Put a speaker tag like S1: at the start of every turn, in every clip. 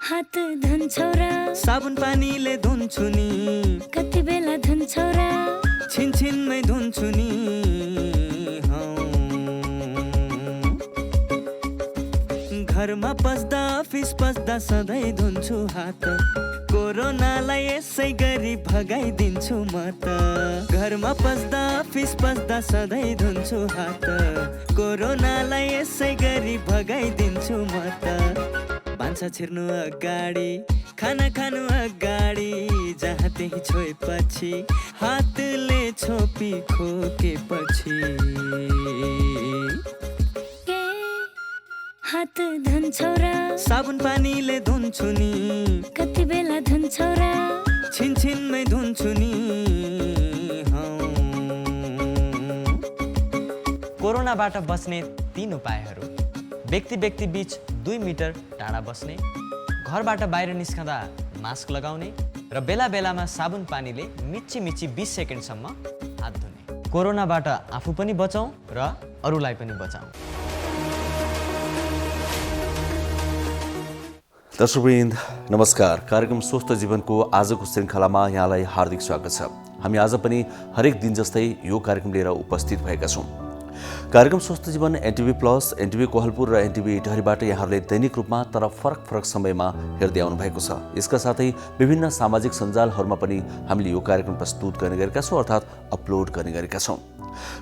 S1: हात धुन्छौ र
S2: साबुन पानीले धुन्छु नि
S1: कति बेला धुन्छौ र
S2: छिनछिनमै धुन्छु नि घरमा पस्दा अफिस पस्दा सधैँ धुन्छु हात कोरोनालाई यसै गरी भगाइदिन्छु म त घरमा पस्दा अफिस पस्दा सधैँ धुन्छु हात कोरोनालाई यसै गरी भगाइदिन्छु म त भान्सा छिर्नु अगाडि खाना खानु अगाडि जहाँ त्यही छोएपछि हातले छोपी खोकेपछि
S1: हात धुन्छौ र
S2: साबुन पानीले धुन्छु नि
S1: कति बेला धुन्छौ र
S2: छिनछिनमै धुन्छु नि
S3: कोरोनाबाट बच्ने 3 उपायहरू। व्यक्ति व्यक्ति बीच 2 मिटर टाढा बस्ने, घरबाट बाहिर निस्कँदा मास्क लगाउने र बेला बेलामा साबुन पानीले मिच्ची मिच्ची 20 सेकेन्डसम्म हात धुने। कोरोनाबाट आफू पनि बचौँ र अरूलाई पनि बचाउँ।
S4: दर्शकवृन्द नमस्कार। कार्यक्रम स्वस्थ जीवनको आजको श्रृङ्खलामा यहाँलाई हार्दिक स्वागत छ। हामी आज पनि हरेक दिन जस्तै यो कार्यक्रम लिएर उपस्थित भएका छौँ। कार्यक्रम स्वस्थ जीवन एनटिभी प्लस, एनटिभी कोहलपुर र एनटिभी इटहरीबाट यहाँहरूले दैनिक रूपमा तर फरक फरक समयमा हेर्दै आउनु भएको छ। यसका साथै विभिन्न सामाजिक सञ्जालहरूमा पनि हामीले यो कार्यक्रम प्रस्तुत गर्ने गरेका छौँ, अर्थात् अपलोड गर्ने गरेका छौँ।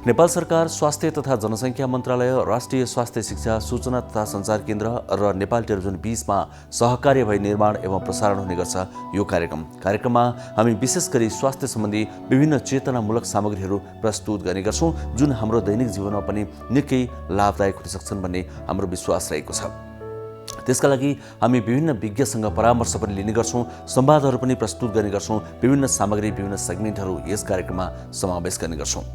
S4: नेपाल सरकार स्वास्थ्य तथा जनसङ्ख्या मन्त्रालय, राष्ट्रिय स्वास्थ्य शिक्षा सूचना तथा सञ्चार केन्द्र र नेपाल टेलिभिजन बीचमा सहकार्य भई निर्माण एवं प्रसारण हुने गर्छ यो कार्यक्रममा हामी विशेष गरी स्वास्थ्य सम्बन्धी विभिन्न चेतनामूलक सामग्रीहरू प्रस्तुत गर्ने गर्छौँ, जुन हाम्रो दैनिक जीवनमा पनि निकै लाभदायक हुन सक्छन् भन्ने हाम्रो विश्वास रहेको छ। त्यसका लागि हामी विभिन्न विज्ञसँग परामर्श पनि लिने गर्छौँ, संवादहरू पनि प्रस्तुत गर्ने गर्छौँ, विभिन्न सामग्री विभिन्न सेगमेन्टहरू यस कार्यक्रममा समावेश गर्ने गर्छौँ।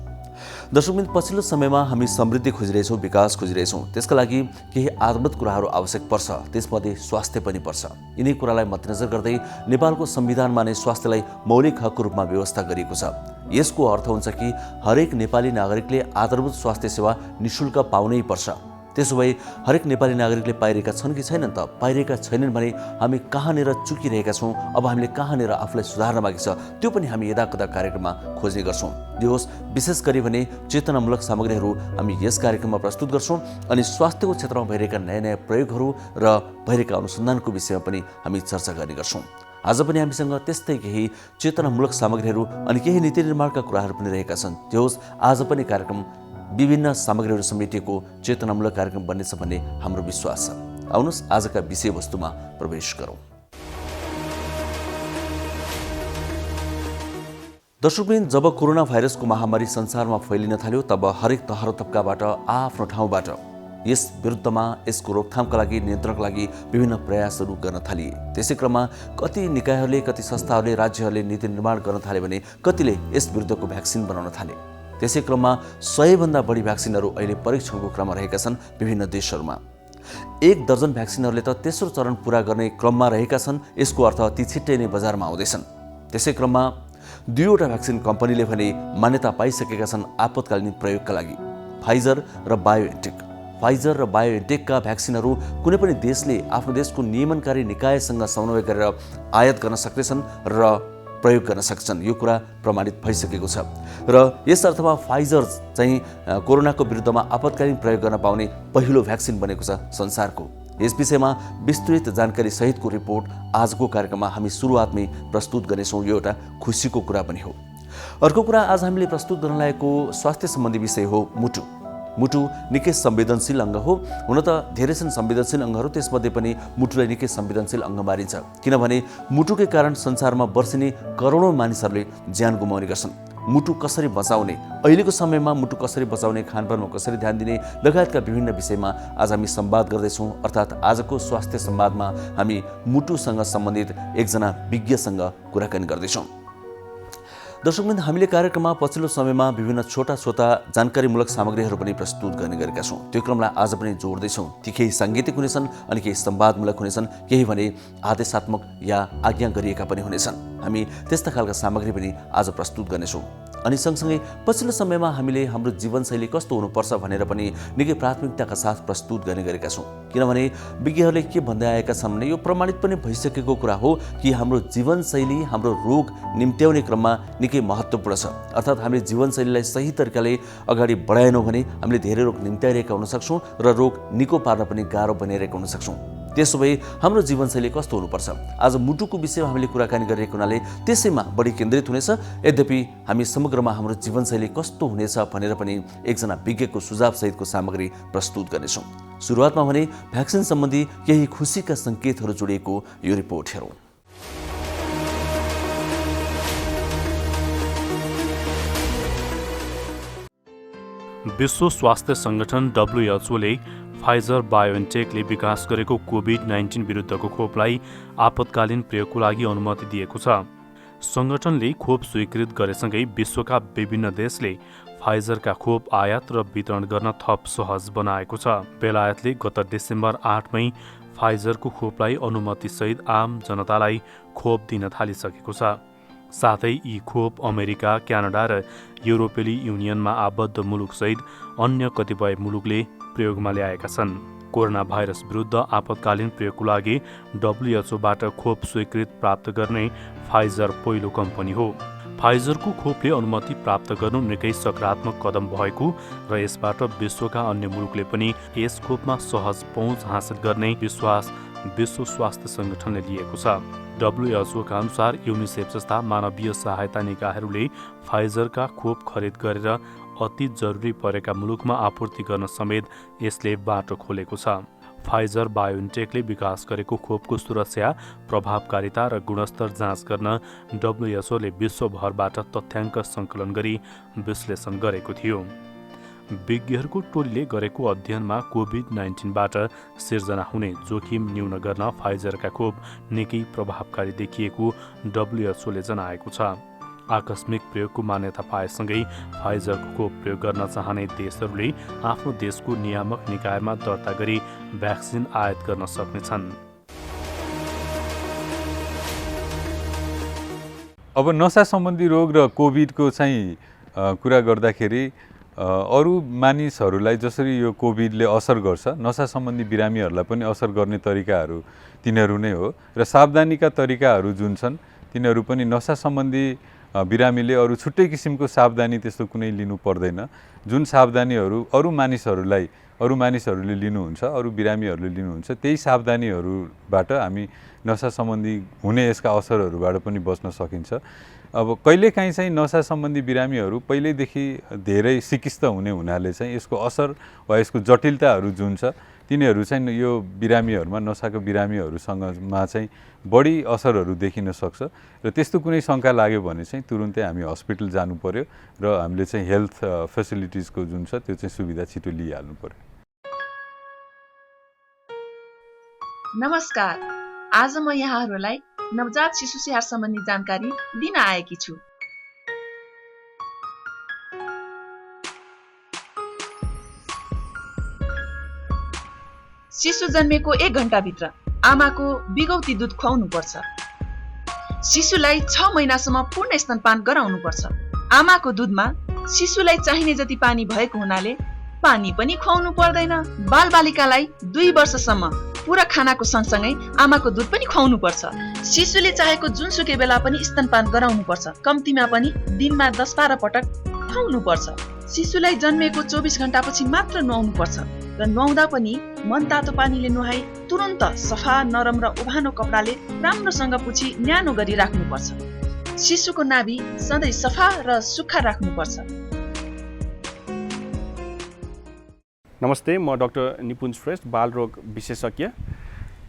S4: दर्शकवृन्द, पछिल्लो समयमा हामी समृद्धि खोजिरहेछौँ, विकास खोजिरहेछौँ। त्यसका लागि केही आधारभूत कुराहरू आवश्यक पर्छ, त्यसमध्ये स्वास्थ्य पनि पर्छ। यिनै कुरालाई मध्यनजर गर्दै नेपालको संविधानमा नै स्वास्थ्यलाई मौलिक हकको रूपमा व्यवस्था गरिएको छ। यसको अर्थ हुन्छ कि हरेक नेपाली नागरिकले आधारभूत स्वास्थ्य सेवा निःशुल्क पाउनै पर्छ। त्यसो भए हरेक नेपाली नागरिकले पाइरहेका छन् कि छैनन् त? पाइरहेका छैनन् भने हामी कहाँनिर चुकिरहेका छौँ, अब हामीले कहाँनिर आफूलाई सुधार्न बाँकी छ, त्यो पनि हामी यदाकदा कार्यक्रममा खोज्ने गर्छौँ। यो होस् विशेष गरी भने चेतनामूलक सामग्रीहरू हामी यस कार्यक्रममा प्रस्तुत गर्छौँ अनि स्वास्थ्यको क्षेत्रमा भइरहेका नयाँ नयाँ प्रयोगहरू र भइरहेका अनुसन्धानको विषयमा पनि हामी चर्चा गर्ने गर्छौँ। आज पनि हामीसँग त्यस्तै केही चेतनामूलक सामग्रीहरू अनि केही नीति निर्माणका कुराहरू पनि रहेका छन्। त्यो होस् आज पनि कार्यक्रम विभिन्न सामग्रीहरू समेटिएको चेतनामूलक कार्यक्रम बन्नेछ भन्ने हाम्रो विश्वास छ। आउनुहोस् आजका विषयवस्तुमा प्रवेश गरौँ। दर्शकवृन्द, जब कोरोना भाइरसको महामारी संसारमा फैलिन थाल्यो तब हरेक तह र तब्काबाट आफ्नो ठाउँबाट यस विरुद्धमा, यसको रोकथामका लागि, नियन्त्रणका लागि विभिन्न प्रयासहरू गर्न थालिए। त्यसै क्रममा कति निकायहरूले, कति संस्थाहरूले, राज्यहरूले नीति निर्माण गर्न थाले भने कतिले यस विरुद्धको भ्याक्सिन बनाउन थाले। त्यसै क्रममा 100 भन्दा बढी भ्याक्सिनहरू अहिले परीक्षणको क्रममा रहेका छन् विभिन्न देशहरूमा। 1 दर्जन भ्याक्सिनहरूले त तेस्रो चरण पूरा गर्ने क्रममा रहेका छन्। यसको अर्थ ती छिट्टै नै बजारमा आउँदैछन्। त्यसै क्रममा 2वटा भ्याक्सिन कम्पनीले भने मान्यता पाइसकेका छन् आपतकालीन प्रयोगका लागि, फाइजर र बायोएनटेक। फाइजर र बायोएनटेकका भ्याक्सिनहरू कुनै पनि देशले आफ्नो देशको नियमनकारी निकायसँग समन्वय गरेर आयात गर्न सक्दैछन् र प्रयोग गर्न सक्छन्। यो कुरा प्रमाणित भइसकेको छ र यस अर्थमा फाइजर चाहिँ कोरोनाको विरुद्धमा आपतकालीन प्रयोग गर्न पाउने पहिलो भ्याक्सिन बनेको छ संसारको। यस विषयमा विस्तृत जानकारी सहितको रिपोर्ट आजको कार्यक्रममा हामी सुरुवातमै प्रस्तुत गर्नेछौँ। यो एउटा खुसीको कुरा पनि हो। अर्को कुरा, आज हामीले प्रस्तुत गर्न लागेको स्वास्थ्य सम्बन्धी विषय हो मुटु। मुटु निकै संवेदनशील अङ्ग हो। हुन त धेरै छन् संवेदनशील अङ्गहरू, त्यसमध्ये पनि मुटुलाई निकै संवेदनशील अङ्ग मानिन्छ। किनभने मुटुकै कारण संसारमा वर्षिनी करोडौँ मानिसहरूले ज्यान गुमाउने गर्छन्। मुटु कसरी बचाउने, अहिलेको समयमा मुटु कसरी बचाउने, खानपानमा कसरी ध्यान दिने लगायतका विभिन्न विषयमा आज हामी संवाद गर्दैछौँ। अर्थात् आजको स्वास्थ्य संवादमा हामी मुटुसँग सम्बन्धित एकजना विज्ञसँग कुराकानी गर्दैछौँ। दर्शकवृन्द, हामीले कार्यक्रममा पछिल्लो समयमा विभिन्न छोटा छोटा जानकारीमूलक सामग्रीहरू पनि प्रस्तुत गर्ने गरेका छौँ। त्यो क्रमलाई आज पनि जोड्दैछौँ। ती केही साङ्गीतिक हुनेछन् अनि केही संवादमूलक हुनेछन्, केही भने आदेशात्मक या आज्ञा गरिएका पनि हुनेछन्। हामी त्यस्ता खालका सामग्री पनि आज प्रस्तुत गर्नेछौँ। अनि सँगसँगै पछिल्लो समयमा हामीले हाम्रो जीवनशैली कस्तो हुनुपर्छ भनेर पनि निकै प्राथमिकताका साथ प्रस्तुत गर्ने गरेका छौँ। किनभने विज्ञहरूले के भन्दै आएका छन् भने यो प्रमाणित पनि भइसकेको कुरा हो कि हाम्रो जीवनशैली हाम्रो रोग निम्त्याउने क्रममा निकै महत्त्वपूर्ण छ। अर्थात् हामीले जीवनशैलीलाई सही तरिकाले अगाडि बढाएनौँ भने हामीले धेरै रोग निम्त्याइरहेका हुन सक्छौँ र रोग निको पार्न पनि गाह्रो बनिरहेका हुन सक्छौँ। त्यसो भए हाम्रो जीवनशैली कस्तो हुनुपर्छ? आज मुटुको विषयमा हामीले कुराकानी गरिरहेको हुनाले त्यसैमा बढी केन्द्रित हुनेछ। यद्यपि हामी समग्रमा हाम्रो जीवनशैली कस्तो हुनेछ भनेर पनि एकजना विज्ञको सुझावसहितको सामग्री प्रस्तुत गर्नेछौँ। सुरुवातमा भने भ्याक्सिन सम्बन्धी केही खुसीका सङ्केतहरू जोडिएको यो रिपोर्ट हेरौँ।
S5: विश्व स्वास्थ्य सङ्गठन WHOले फाइजर बायोएनटेकले विकास गरेको कोभिड-19 विरुद्धको खोपलाई आपतकालीन प्रयोगको लागि अनुमति दिएको छ। सङ्गठनले खोप स्वीकृत गरेसँगै विश्वका विभिन्न देशले फाइजरका खोप आयात र वितरण गर्न थप सहज बनाएको छ। बेलायतले गत डिसेम्बर 8मै फाइजरको खोपलाई अनुमतिसहित आम जनतालाई खोप दिन थालिसकेको छ। साथै यी खोप अमेरिका, क्यानाडा र युरोपेली युनियनमा आबद्ध मुलुकसहित अन्य कतिपय मुलुकले प्रयोगमा ल्याएका छन्। कोरोना भाइरस विरुद्ध आपतकालीन प्रयोगको लागि WHOबाट खोप स्वीकृत प्राप्त गर्ने फाइजर पहिलो कम्पनी हो। फाइजरको खोपले अनुमति प्राप्त गर्नु निकै सकारात्मक कदम भएको र यसबाट विश्वका अन्य मुलुकले पनि यस खोपमा सहज पहुँच हासिल गर्ने विश्वास विश्व स्वास्थ्य सङ्गठनले लिएको छ। WHOका अनुसार युनिसेफ जस्ता मानवीय सहायता निकायहरूले फाइजरका खोप खरिद गरेर अति जरुरी परेका मुलुकमा आपूर्ति गर्न समेत यसले बाटो खोलेको छ। फाइजर बायोएनटेकले विकास गरेको खोपको सुरक्षा, प्रभावकारिता र गुणस्तर जाँच गर्न WHOले विश्वभरबाट तथ्याङ्क सङ्कलन गरी विश्लेषण गरेको थियो। विज्ञहरूको टोलीले गरेको अध्ययनमा कोभिड-19बाट सिर्जना हुने जोखिम न्यून गर्न फाइजरका खोप निकै प्रभावकारी देखिएको WHOले जनाएको छ। आकस्मिक प्रयोगको मान्यता पाएसँगै फाइजरको खोप प्रयोग गर्न चाहने देशहरूले आफ्नो देशको नियामक निकायमा दर्ता गरी भ्याक्सिन आयात गर्न सक्नेछन्।
S6: अब नसा सम्बन्धी रोग र कोभिडको चाहिँ कुरा गर्दाखेरि अरू मानिसहरूलाई जसरी यो कोभिडले असर गर्छ, नसा सम्बन्धी बिरामीहरूलाई पनि असर गर्ने तरिकाहरू तिनीहरू नै हो र सावधानीका तरिकाहरू जुन छन् तिनीहरू पनि नसा सम्बन्धी बिरामीले अरू छुट्टै किसिमको सावधानी त्यस्तो कुनै लिनु पर्दैन। जुन सावधानीहरू अरू मानिसहरूले लिनुहुन्छ, अरू बिरामीहरूले लिनुहुन्छ, त्यही सावधानीहरूबाट हामी नसा सम्बन्धी हुने यसका असरहरूबाट पनि बच्न सकिन्छ। अब कहिलेकाहीँ चाहिँ नसा सम्बन्धी बिरामीहरू पहिल्यैदेखि धेरै सिकिस्त हुने हुनाले चाहिँ यसको असर वा यसको जटिलताहरू जुन छ तिनीहरू चाहिँ यो बिरामीहरूमा, नसाको बिरामीहरूसँगमा चाहिँ बढी असरहरू देखिन सक्छ र त्यस्तो कुनै शङ्का लाग्यो भने चाहिँ तुरुन्तै हामी हस्पिटल जानु पर्यो र हामीले चाहिँ हेल्थ फेसिलिटिजको जुन छ त्यो चाहिँ सुविधा छिटो लिइहाल्नु पर्यो।
S7: नमस्कार, आज म यहाँहरूलाई नवजात शिशु स्याहार सम्बन्धी जानकारी दिन आएकी छु। शिशु जन्मेको 1 घण्टाभित्र आमाको बिगौती दुध खुवाउनुपर्छ। शिशुलाई 6 महिनासम्म पूर्ण स्तनपान गराउनुपर्छ। आमाको दुधमा शिशुलाई चाहिने जति पानी भएको हुनाले पानी पनि खुवाउनु पर्दैन। बालबालिकालाई 2 वर्षसम्म पूरा खानाको सँगसँगै आमाको दुध पनि खुवाउनु पर्छ। शिशुले चाहेको जुनसुकै बेला पनि स्तनपान गराउनु पर्छ। कम्तीमा पनि दिनमा 10-12 पटक खुवाउनु पर्छ। शिशुलाई जन्मेको 24 घण्टापछि मात्र नुहाउनु पर्छ र नुहाउँदा पनि मनतातो पानीले नुहाई तुरन्त सफा, नरम र उभानो कपडाले राम्रोसँग पुछी न्यानो गरी राख्नुपर्छ। शिशुको नाभि सधैँ सफा र सुक्खा राख्नुपर्छ।
S8: नमस्ते, म डाक्टर निपुञ्ज श्रेष्ठ, बालरोग विशेषज्ञ।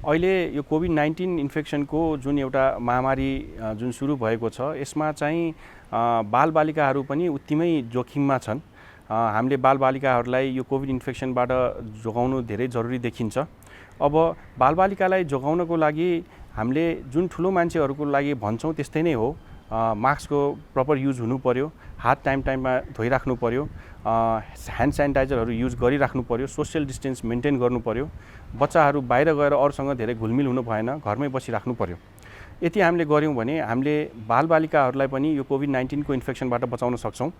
S8: अहिले यो कोभिड-19 इन्फेक्सनको जुन एउटा महामारी जुन सुरु भएको छ यसमा चाहिँ बालबालिकाहरू पनि उत्तिमै जोखिममा छन्। हामीले बालबालिकाहरूलाई यो कोभिड इन्फेक्सनबाट जोगाउनु धेरै जरुरी देखिन्छ। अब बालबालिकालाई जोगाउनको लागि हामीले जुन ठुलो मान्छेहरूको लागि भन्छौँ त्यस्तै नै हो। मास्कको प्रपर युज हुनु पर्यो, हात टाइममा धोइराख्नु पर्यो, ह्यान्ड सेनिटाइजरहरू युज गरिराख्नु पर्यो, सोसियल डिस्टेन्स मेन्टेन गर्नु पर्यो, बच्चाहरू बाहिर गएर अरूसँग धेरै घुलमिल हुनु भएन, घरमै बसिराख्नु पर्यो। यति हामीले गऱ्यौँ भने हामीले बालबालिकाहरूलाई पनि यो कोभिड-19 को इन्फेक्सनबाट बचाउन सक्छौँ।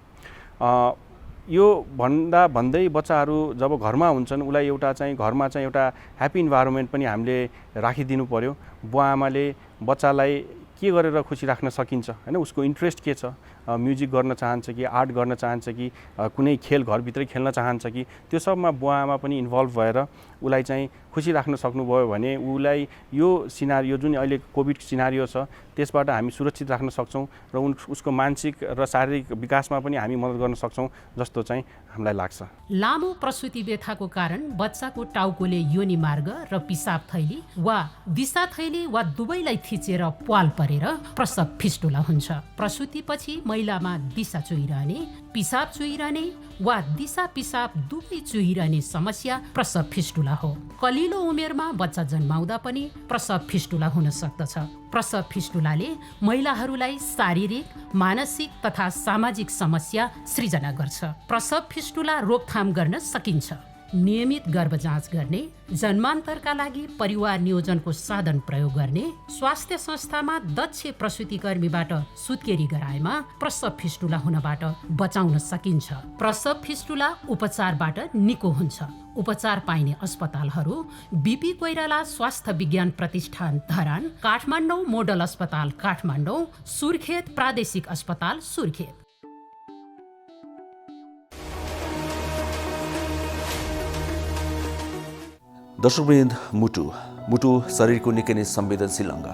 S8: यो भन्दै बच्चाहरू जब घरमा हुन्छन् उसलाई एउटा चाहिँ घरमा चाहिँ एउटा ह्याप्पी इन्भाइरोमेन्ट पनि हामीले राखिदिनु पर्यो। बुवा आमाले बच्चालाई के गरेर खुसी राख्न सकिन्छ हैन, उसको इन्ट्रेस्ट के छ, म्युजिक गर्न चाहन्छ कि आर्ट गर्न चाहन्छ कि कुनै खेल घरभित्रै खेल्न चाहन्छ कि त्यो सबमा बुवा आमा पनि इन्भल्भ भएर उसलाई चाहिँ खुसी राख्न सक्नुभयो भने उसलाई यो सिनारियो जुन अहिले कोभिड सिनारियो छ त्यसबाट हामी सुरक्षित राख्न सक्छौँ र उसको मानसिक र शारीरिक विकासमा पनि हामी मद्दत गर्न सक्छौँ जस्तो चाहिँ हामीलाई लाग्छ।
S9: लामो प्रसुति व्यथाको कारण बच्चाको टाउकोले योनि मार्ग र पिसाब थैली वा दिशा थैली वा दुवैलाई थिचेर प्वाल परेर प्रसव फिस्टुला हुन्छ। प्रसुतिपछि महिलामा दिशा चुहिरहने, पिसाब चुहिरहने वा दिशा पिसाब दुवै चुहिरहने समस्या प्रसव फिस्टुला हो। कलिलो उमेरमा बच्चा जन्माउँदा पनि प्रसव फिस्टुला हुन सक्दछ। प्रसव फिस्टुलाले महिलाहरूलाई शारीरिक, मानसिक तथा सामाजिक समस्या सृजना गर्छ। प्रसव फिस्टुला रोकथाम गर्न सकिन्छ। नियमित गर्भ जाँच गर्ने, जन्मान्तरका लागि परिवार नियोजनको साधन प्रयोग गर्ने, स्वास्थ्य संस्थामा दक्ष प्रसुतिकर्मीबाट सुत्केरी गराएमा प्रसव फिस्टुला हुनबाट बचाउन सकिन्छ। प्रसव फिस्टुला उपचारबाट निको हुन्छ। उपचार पाइने अस्पतालहरू बीपी कोइराला स्वास्थ्य विज्ञान प्रतिष्ठान धरान, काठमाडौँ मोडल अस्पताल काठमाडौँ, सुर्खेत प्रादेशिक अस्पताल सुर्खेत।
S4: दर्शकवृन्द, मुटु शरीरको निकै नै संवेदनशील अङ्ग।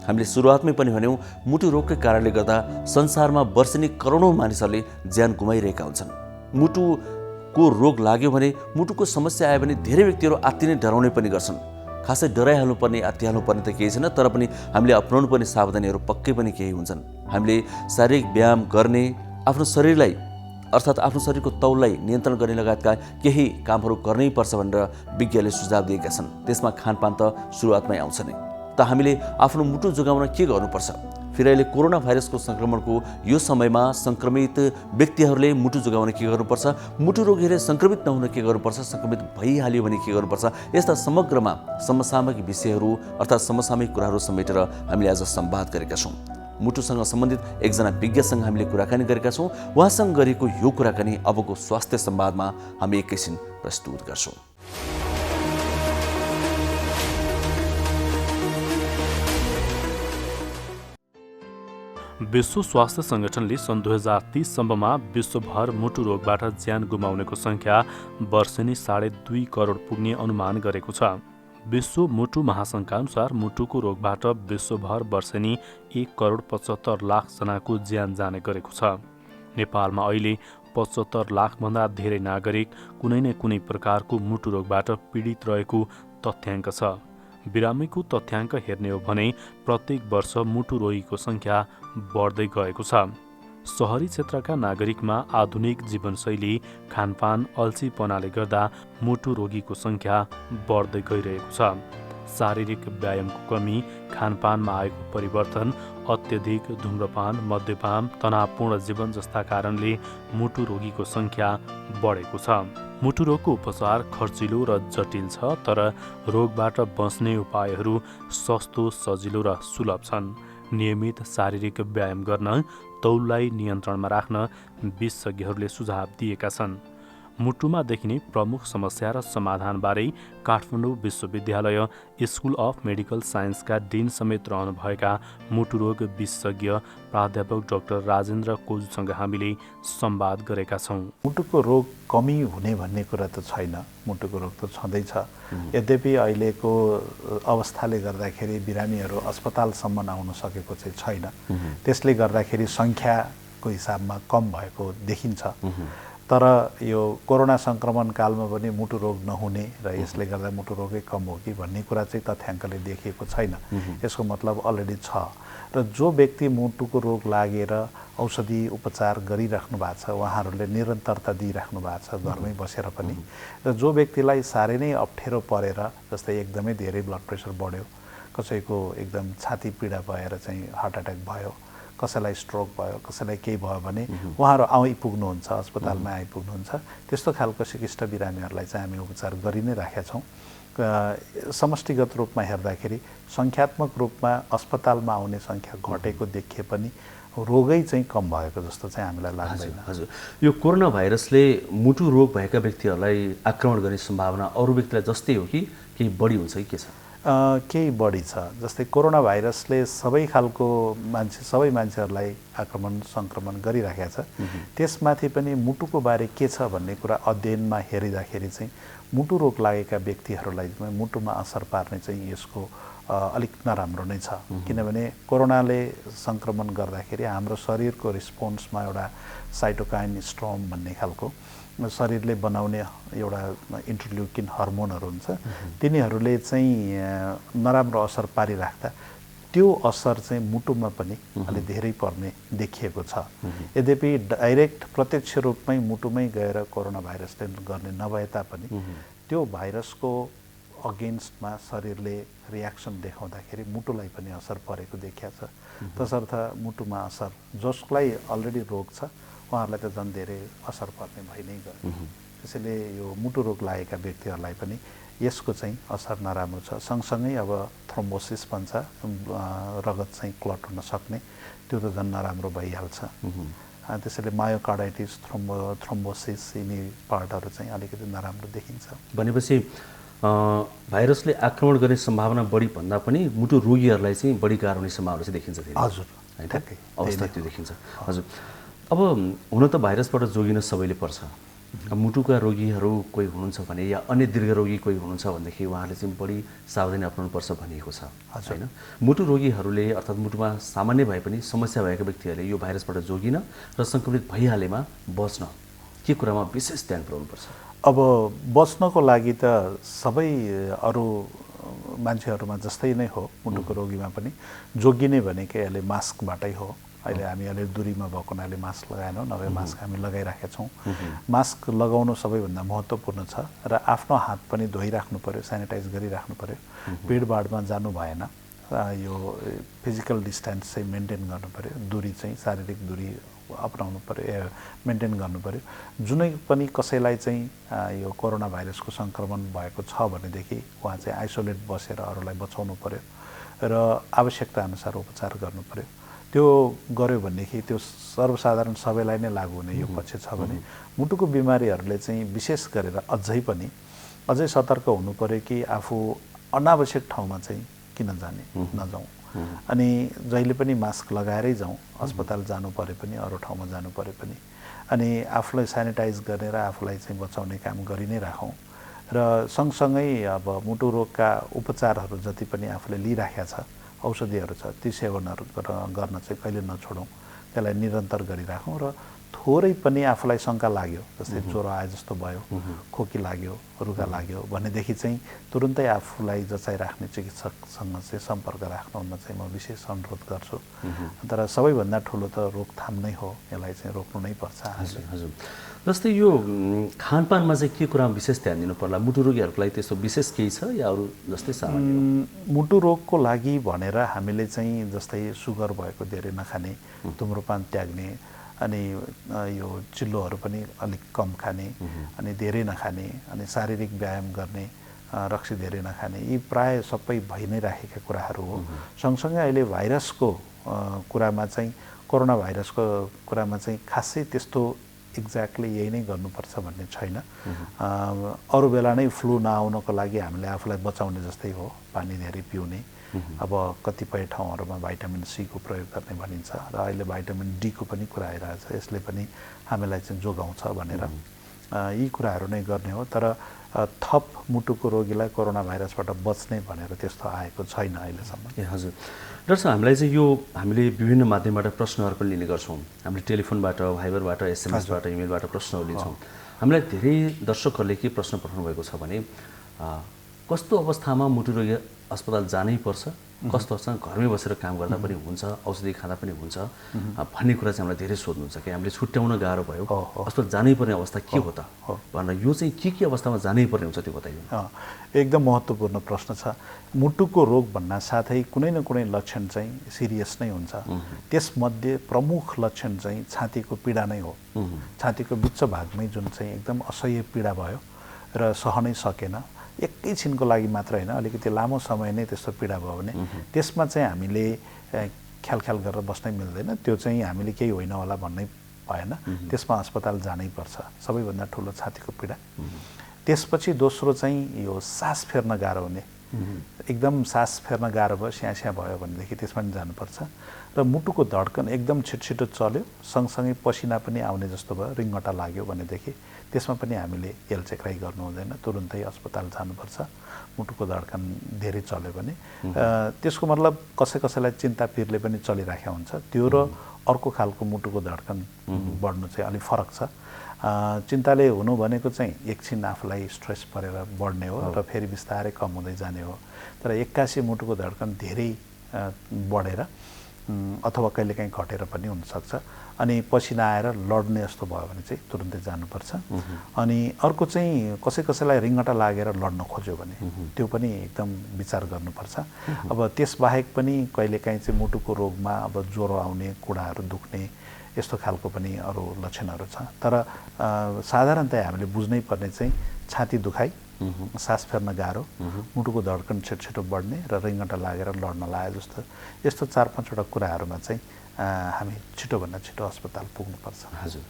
S4: हामीले सुरुवातमै पनि भन्यौँ मुटु रोगकै कारणले गर्दा संसारमा वर्षेनी करोडौँ मानिसहरूले ज्यान गुमाइरहेका हुन्छन्। मुटुको रोग लाग्यो भने, मुटुको समस्या आयो भने धेरै व्यक्तिहरू अति नै डराउने पनि गर्छन्। खासै डराइहाल्नुपर्ने अत्याहाल्नुपर्ने त केही छैन, तर पनि हामीले अपनाउनु पर्ने सावधानीहरू पक्कै पनि केही हुन्छन्। हामीले शारीरिक व्यायाम गर्ने, आफ्नो शरीरलाई अर्थात् आफ्नो शरीरको तौललाई नियन्त्रण गर्ने लगायतका केही कामहरू गर्नै पर्छ भनेर विज्ञले सुझाव दिएका छन्। त्यसमा खानपान त सुरुवातमै आउँछ नै। त हामीले आफ्नो मुटु जोगाउन के गर्नुपर्छ? फेरि अहिले कोरोना भाइरसको सङ्क्रमणको यो समयमा सङ्क्रमित व्यक्तिहरूले मुटु जोगाउन के गर्नुपर्छ, मुटु रोगीहरूले सङ्क्रमित नहुन के गर्नुपर्छ, सङ्क्रमित भइहाल्यो भने के गर्नुपर्छ, यस्ता समग्रमा समसामयिक विषयहरू अर्थात् समसामयिक कुराहरू समेटेर हामीले आज संवाद गरेका छौँ। मुटुसँग सम्बन्धित एकजना विज्ञसँग हामीले कुराकानी गरेका छौँ। उहाँसँग गरेको यो कुराकानी अबको स्वास्थ्य संवादमा हामी एकैछिन प्रस्तुत गर्छौँ।
S5: विश्व स्वास्थ्य सङ्गठनले सन् 2030 सम्ममा विश्वभर मुटु रोगबाट ज्यान गुमाउनेको सङ्ख्या वर्षेनी 2.5 करोड पुग्ने अनुमान गरेको छ। विश्व मुटु महासङ्घका अनुसार मुटुको रोगबाट विश्वभर वर्षेनी 1 करोड 75 लाख जनाको ज्यान जाने गरेको छ। नेपालमा अहिले 75 लाखभन्दा धेरै नागरिक कुनै न कुनै प्रकारको मुटु रोगबाट पीडित रहेको तथ्याङ्क छ। बिरामीको तथ्याङ्क हेर्ने हो भने प्रत्येक वर्ष मुटु रोगीको सङ्ख्या बढ्दै गएको छ। सहरी क्षेत्रका नागरिकमा आधुनिक जीवनशैली, खानपान, अल्छीपनाले गर्दा मुटु रोगीको सङ्ख्या बढ्दै गइरहेको छ। शारीरिक व्यायामको कमी, खानपानमा आएको परिवर्तन, अत्यधिक धूम्रपान, मद्यपान, तनावपूर्ण जीवन जस्ता कारणले मुटु रोगीको सङ्ख्या बढेको छ। मुटु रोगको उपचार खर्चिलो र जटिल छ, तर रोगबाट बच्ने उपायहरू सस्तो, सजिलो र सुलभ छन्। नियमित शारीरिक व्यायाम गर्न, तौललाई नियन्त्रणमा राख्न विशेषज्ञहरूले सुझाव दिएका छन्। मुटुमा देखिने प्रमुख समस्या र समाधानबारे काठमाडौँ विश्वविद्यालय स्कुल अफ मेडिकल साइन्सका डिन समेत रहनुभएका मुटु रोग विशेषज्ञ प्राध्यापक डाक्टर राजेन्द्र कोजुसँग हामीले संवाद गरेका छौँ।
S10: मुटुको रोग कमी हुने भन्ने कुरा त छैन, मुटुको रोग त छँदैछ। यद्यपि अहिलेको अवस्थाले गर्दाखेरि बिरामीहरू अस्पतालसम्म आउन सकेको चाहिँ छैन। त्यसले गर्दाखेरि सङ्ख्याको हिसाबमा कम भएको देखिन्छ। तर यो कोरोना सङ्क्रमण कालमा पनि मुटु रोग नहुने र यसले गर्दा मुटु रोगै कम हो कि भन्ने कुरा चाहिँ तथ्याङ्कले देखिएको छैन। यसको मतलब अलरेडी छ। र जो व्यक्ति मुटुको रोग लागेर औषधि उपचार गरिराख्नु भएको छ उहाँहरूले निरन्तरता दिइराख्नु भएको छ घरमै बसेर पनि। र जो व्यक्तिलाई साह्रै नै अप्ठ्यारो परेर, जस्तै एकदमै धेरै ब्लड प्रेसर बढ्यो, कसैको एकदम छाती पीडा भएर चाहिँ हार्ट एट्याक भयो, कसैलाई स्ट्रोक भयो, कसैलाई केही भयो भने उहाँहरू आइपुग्नुहुन्छ, अस्पतालमा आइपुग्नुहुन्छ। त्यस्तो खालको सिकिष्ट बिरामीहरूलाई चाहिँ हामी उपचार गरि नै राखेका छौँ। समष्टिगत रूपमा हेर्दाखेरि सङ्ख्यात्मक रूपमा अस्पतालमा आउने सङ्ख्या घटेको देखिए पनि रोगै चाहिँ कम भएको जस्तो चाहिँ हामीलाई लाग्दैन।
S4: हजुर, यो कोरोना भाइरसले मुटु रोग भएका व्यक्तिहरूलाई आक्रमण गर्ने सम्भावना अरू व्यक्तिलाई जस्तै हो कि केही बढी हुन्छ कि के छ?
S10: केही बढी छ। जस्तै कोरोना भाइरसले सबै मान्छेहरूलाई सङ्क्रमण गरिराखेको छ। त्यसमाथि पनि मुटुको बारे के छ भन्ने कुरा अध्ययनमा हेरिँदाखेरि चाहिँ मुटु रोग लागेका व्यक्तिहरूलाई मुटुमा असर पार्ने चाहिँ यसको अलिक नराम्रो नै छ। किनभने कोरोनाले सङ्क्रमण गर्दाखेरि हाम्रो शरीरको रिस्पोन्समा एउटा साइटोकाइन स्ट्रम भन्ने खालको शरीरले बनाउने एउटा इन्टरल्युकिन हर्मोनहरू हुन्छ, तिनीहरूले चाहिँ नराम्रो असर पारिराख्दा त्यो असर चाहिँ मुटुमा पनि अलि धेरै पर्ने देखिएको छ। यद्यपि डाइरेक्ट प्रत्यक्ष रूपमै मुटुमै गएर कोरोना भाइरसले गर्ने नभए तापनि त्यो भाइरसको अगेन्स्टमा शरीरले रियाक्सन देखाउँदाखेरि मुटुलाई पनि असर परेको देखिया छ। तसर्थ मुटुमा असर जसलाई अलरेडी रोग छ उहाँहरूलाई त झन् धेरै असर पर्ने भइ नै गयो। त्यसैले यो मुटु रोग लागेका व्यक्तिहरूलाई पनि यसको चाहिँ असर नराम्रो छ। सँगसँगै अब थ्रोम्बोसिस भन्छ, रगत चाहिँ क्लट हुन सक्ने, त्यो त झन् नराम्रो भइहाल्छ। त्यसैले मायोकार्डाइटिस, थ्रोम्बोसिस यिनी पार्टहरू चाहिँ अलिकति नराम्रो देखिन्छ।
S4: भनेपछि भाइरसले आक्रमण गर्ने सम्भावना बढी भन्दा पनि मुटु रोगीहरूलाई चाहिँ बढी गाह्रो हुने सम्भावना चाहिँ देखिन्छ।
S10: हजुर,
S4: अवस्था त्यो देखिन्छ। हजुर, अब हुन त भाइरसबाट जोगिन सबैले पर्छ। मुटुका रोगीहरू कोही हुनुहुन्छ भने या अन्य दीर्घ रोगी कोही हुनुहुन्छ भनेदेखि उहाँहरूले चाहिँ बढी सावधानी अपनाउनुपर्छ भनिएको छ होइन? मुटु रोगीहरूले अर्थात् मुटुमा सामान्य भए पनि समस्या भएका व्यक्तिहरूले यो भाइरसबाट जोगिन र सङ्क्रमित भइहालेमा बच्न के कुरामा विशेष ध्यान पुर्याउनुपर्छ?
S10: अब बच्नको लागि त सबै अरू मान्छेहरूमा जस्तै नै हो, मुटुको रोगीमा पनि जोगिने भनेकै अहिले मास्कबाटै हो। अहिले हामी अलि दूरीमा भएको हुनाले मास्क लगाएनौँ, नभए मास्क हामी लगाइराखेका छौँ। मास्क लगाउनु सबैभन्दा महत्त्वपूर्ण छ र आफ्नो हात पनि धोइराख्नु पऱ्यो, सेनिटाइज गरिराख्नु पऱ्यो। भिडभाडमा जानु भएन, यो फिजिकल डिस्टेन्स चाहिँ मेन्टेन गर्नु पऱ्यो, दूरी चाहिँ शारीरिक दूरी अपनाउनु पऱ्यो, मेन्टेन गर्नु पऱ्यो। जुनै पनि कसैलाई चाहिँ यो कोरोना भाइरसको सङ्क्रमण भएको छ भनेदेखि उहाँ चाहिँ आइसोलेट बसेर अरूलाई बचाउनु पऱ्यो र आवश्यकताअनुसार उपचार गर्नु पऱ्यो। त्यो गर्यो भनेदेखि त्यो सर्वसाधारण सबैलाई नै लागु हुने यो पक्ष छ भने मुटुको बिमारीहरूले चाहिँ विशेष गरेर अझै सतर्क हुनु पऱ्यो कि आफू अनावश्यक ठाउँमा चाहिँ किन नजाउँ। अनि जहिले पनि मास्क लगाएरै जाउँ, अस्पताल जानु परे पनि, अरू ठाउँमा जानु परे पनि। अनि आफूलाई सेनिटाइज गरेर आफूलाई चाहिँ बचाउने काम गरि नै राखौँ। र सँगसँगै अब मुटु रोगका उपचारहरू जति पनि आफूले लिइराखेका छ, औषधिहरू छ, ती सेवनहरू गर्न चाहिँ कहिले नछोडौँ, त्यसलाई निरन्तर गरिराखौँ। र थोरै पनि आफूलाई शङ्का लाग्यो, जस्तै ज्वरो आए जस्तो भयो, खोकी लाग्यो, रुगा लाग्यो भनेदेखि चाहिँ तुरुन्तै आफूलाई जचाइराख्ने चिकित्सकसँग चाहिँ सम्पर्क राख्नुहुन चाहिँ म विशेष अनुरोध गर्छु। तर सबैभन्दा ठुलो त रोकथाम नै हो, यसलाई चाहिँ रोक्नु नै पर्छ।
S4: हजुर, जस्तै यो खानपानमा चाहिँ के कुरामा विशेष ध्यान दिनु पर्ला? मुटु रोगीहरूको लागि त्यस्तो विशेष केही छ या अरू जस्तै सामान्य?
S10: मुटु रोगको लागि भनेर हामीले चाहिँ जस्तै सुगर भएको धेरै नखाने, धुम्रपान त्याग्ने, अनि यो चिल्लोहरू पनि अलिक कम खाने, अनि धेरै नखाने, अनि शारीरिक व्यायाम गर्ने, रक्सी धेरै नखाने, यी प्राय सबै भइ नै राखेका कुराहरू हो। सँगसँगै अहिले भाइरसको कुरामा चाहिँ, कोरोना भाइरसको कुरामा चाहिँ खासै त्यस्तो एक्ज्याक्टली यही नै गर्नुपर्छ भन्ने छैन। अरू बेला नै फ्लू नआउनको लागि हामीले आफूलाई बचाउने जस्तै हो, पानी धेरै पिउने, अब कतिपय ठाउँहरूमा भाइटामिन सी को प्रयोग गर्ने भनिन्छ र अहिले भाइटामिन डी को पनि कुरा आइरहेछ, यसले पनि हामीलाई चाहिँ जोगाउँछ भनेर यी कुराहरू नै गर्ने हो। तर थप मुटुको रोगीलाई कोरोना भाइरसबाट बच्ने भनेर त्यस्तो आएको छैन अहिलेसम्म।
S4: हजुर, डाक्टर साहब, हामीलाई चाहिँ यो हामीले विभिन्न माध्यमबाट प्रश्नहरू पनि लिने गर्छौँ। हामीले टेलिफोनबाट, भाइबरबाट, एसएमएसबाट, इमेलबाट प्रश्नहरू लिन्छौँ। हामीलाई धेरै दर्शकहरूले के प्रश्न पठाउनु भएको छ भने कस्तो अवस्थामा मुटु रोगी अस्पताल जानै पर्छ, कस्तो अवस्थामा घरमै बसेर काम गर्दा पनि हुन्छ, औषधि खाँदा पनि हुन्छ भन्ने कुरा चाहिँ हामीलाई धेरै सोध्नुहुन्छ कि हामीले छुट्याउन गाह्रो भयो, अस्पताल जानै पर्ने अवस्था के हो त भनेर, यो चाहिँ के अवस्थामा जानै पर्ने हुन्छ त्यो बताइदिनु।
S10: एकदम महत्त्वपूर्ण प्रश्न छ। मुटुको रोग भन्न साथै कुनै न कुनै लक्षण चाहिँ सिरियस नै हुन्छ। त्यसमध्ये प्रमुख लक्षण चाहिँ छातीको पीडा नै हो। छातीको बिच भागमै जुन चाहिँ एकदम असह्य पीडा भयो र सहनै सकेन, एकैछिनको लागि मात्र होइन अलिकति लामो समय नै त्यस्तो पीडा भयो भने त्यसमा चाहिँ हामीले ख्याल गरेर बस्नै मिल्दैन। त्यो चाहिँ हामीले केही होइन होला भन्नै भएन, त्यसमा अस्पताल जानै पर्छ। सबैभन्दा ठुलो छातीको पीडा। त्यसपछि दोस्रो चाहिँ यो सास फेर्न गाह्रो हुने, एकदम सास फेर्न गाह्रो भयो, स्याँ भयो भनेदेखि त्यसमा पनि जानुपर्छ। र मुटुको धड्कन एकदम छिटो चल्यो, सँगसँगै पसिना पनि आउने जस्तो भयो, रिङ्गटा लाग्यो भनेदेखि त्यसमा पनि हामीले हेलचेक्राइ गर्नु हुँदैन, तुरुन्तै अस्पताल जानुपर्छ। मुटुको धड्कन धेरै चल्यो भने त्यसको मतलब कसैलाई चिन्ता पिरले पनि चलिराखेको हुन्छ। त्यो र अर्को खालको मुटुको धड्कन बढ्नु चाहिँ अलिक फरक छ। चिन्ताले हुनु भनेको चाहिँ एकछिन आफूलाई स्ट्रेस परेर बढ्ने हो र फेरि बिस्तारै कम हुँदै जाने हो। तर एक्कासी मुटुको धड्कन धेरै बढेर अथवा कहिलेकाहीँ घटेर पनि हुनसक्छ। अनि पसिना आएर लड्ने जस्तो भयो भने चाहिँ तुरुन्तै जानुपर्छ। अनि अर्को चाहिँ कसैलाई रिङ्गटा लागेर लड्न खोज्यो भने त्यो पनि एकदम विचार गर्नुपर्छ। अब त्यसबाहेक पनि कहिलेकाहीँ चाहिँ मुटुको रोगमा अब ज्वरो आउने, कुँडाहरू दुख्ने यस्तो खालको पनि अरू लक्षणहरू छ। तर साधारणतया हामीले बुझ्नै पर्ने चाहिँ छाती दुखाइ, सास फेर्न गाह्रो, मुटुको धड्कन छिटो बढ्ने र रिङ्गटा लागेर लड्न लागे जस्तो यस्तो 4-5वटा कुराहरूमा चाहिँ हामी छिटोभन्दा छिटो अस्पताल पुग्नुपर्छ।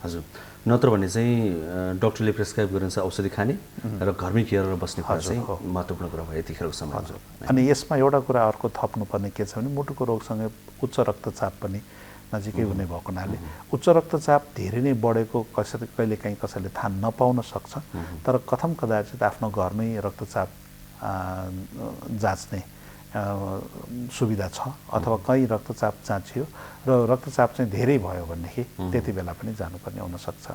S4: हजुर नत्र भने चाहिँ डाक्टरले प्रेस्क्राइब गरिन्छ औषधि खाने र घरमै केयर गरेर बस्ने कुरा चाहिँ महत्त्वपूर्ण कुरा भयो यतिखेरको समयमा।
S10: अनि यसमा एउटा कुरा अर्को थप्नुपर्ने के छ भने मुटुको रोगसँगै उच्च रक्तचाप पनि नजिकै हुने भएको हुनाले उच्च रक्तचाप धेरै नै बढेको कहिलेकाहीँ कसैले थाहा नपाउन सक्छ। तर कथम कदाचित आफ्नो घरमै रक्तचाप जाँच्ने सुविधा छ अथवा कहीँ रक्तचाप जाँचियो र रक्तचाप चाहिँ धेरै भयो भनेदेखि त्यति बेला पनि जानुपर्ने हुनसक्छ।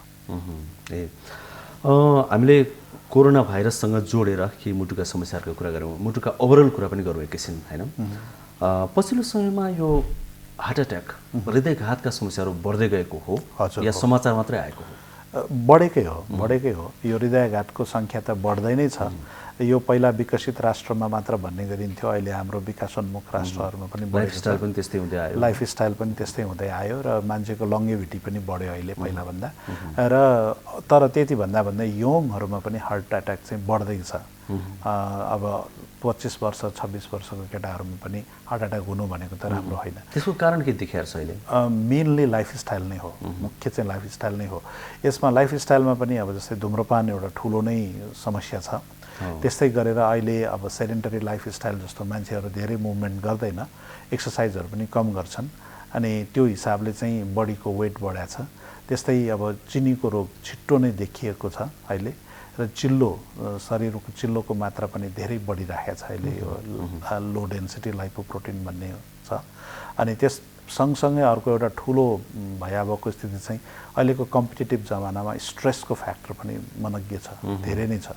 S4: हामीले कोरोना भाइरससँग जोडेर के मुटुका समस्याहरूको कुरा गरौँ, मुटुका ओभरअल कुरा पनि गरौँ एकैछिन होइन। पछिल्लो समयमा यो हार्ट एट्याक, हृदयघातका समस्याहरू बढ्दै गएको हो या समाचार मात्रै आएको हो?
S10: बढेकै हो। यो हृदयघातको सङ्ख्या त बढ्दै नै छ। यो पहिला विकसित राष्ट्रमा मात्र भन्ने गरिन्थ्यो, अहिले हाम्रो विकासोन्मुख राष्ट्रहरूमा पनि
S4: लाइफस्टाइल पनि त्यस्तै हुँदै आयो।
S10: लाइफस्टाइल पनि त्यस्तै हुँदै आयो र मान्छेको लङ्गेभिटी पनि बढ्यो अहिले पहिलाभन्दा। र तर त्यति भन्दा यङहरूमा पनि हार्ट एट्याक चाहिँ बढ्दैछ। अब 25 वर्ष 26 वर्षको केटाहरूमा पनि हार्ट एट्याक हुनु भनेको त राम्रो होइन।
S4: त्यसको कारण के देखिएको छ अहिले?
S10: मेनली लाइफस्टाइल नै हो, मुख्य चाहिँ लाइफस्टाइल नै हो। यसमा लाइफस्टाइलमा पनि अब जस्तै धुम्रपान एउटा ठुलो नै समस्या छ। त्यस्तै गरेर अहिले अब सेडेन्टरी लाइफस्टाइल जस्तो मान्छेहरू धेरै मुभमेन्ट गर्दैन, एक्सर्साइजहरू पनि कम गर्छन्, अनि त्यो हिसाबले चाहिँ बडीको वेट बढाएको छ। त्यस्तै अब चिनीको रोग छिट्टो नै देखिएको छ अहिले र शरीरको चिल्लोको मात्रा पनि धेरै बढिराखेको छ अहिले। यो लो डेन्सिटी लाइपोप्रोटिन भन्ने छ। अनि त्यस सँगसँगै अर्को एउटा ठुलो भयावहको स्थिति चाहिँ अहिलेको कम्पिटेटिभ जमानामा स्ट्रेसको फ्याक्टर पनि मनज्ञ छ, धेरै नै छ।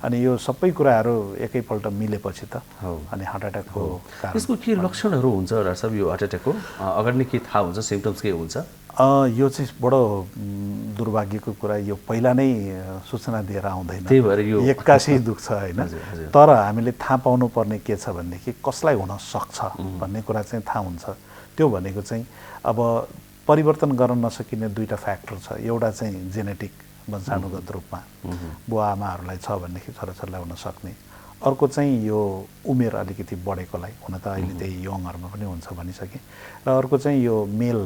S10: अनि यो सबै कुराहरू एकैपल्ट मिलेपछि त अनि हार्ट एट्याकको कारण।
S4: यसको के लक्षणहरू हुन्छ डाक्टर साहब? यो हार्ट एट्याकको अगाडि नै के थाहा हुन्छ, सिम्पटम्स के हुन्छ?
S10: यो चाहिँ बडो दुर्भाग्यको कुरा, यो पहिला नै सूचना दिएर आउँदैन,
S4: त्यही भएर यो
S10: एक्कासी दुख्छ होइन। तर हामीले थाहा पाउनु पर्ने के छ भनेदेखि कसलाई हुन सक्छ भन्ने कुरा चाहिँ थाहा हुन्छ। त्यो भनेको चाहिँ अब परिवर्तन गर्न नसकिने दुईवटा फ्याक्टर छ। एउटा चाहिँ जेनेटिक, वंशानुगत रूपमा बुवा आमाहरूलाई छ भनेदेखि छोराछोरीलाई हुन सक्ने। अर्को चाहिँ यो उमेर अलिकति बढेकोलाई, हुन त अहिले त्यही यङहरूमा पनि हुन्छ भनिसकेँ। र अर्को चाहिँ यो मेल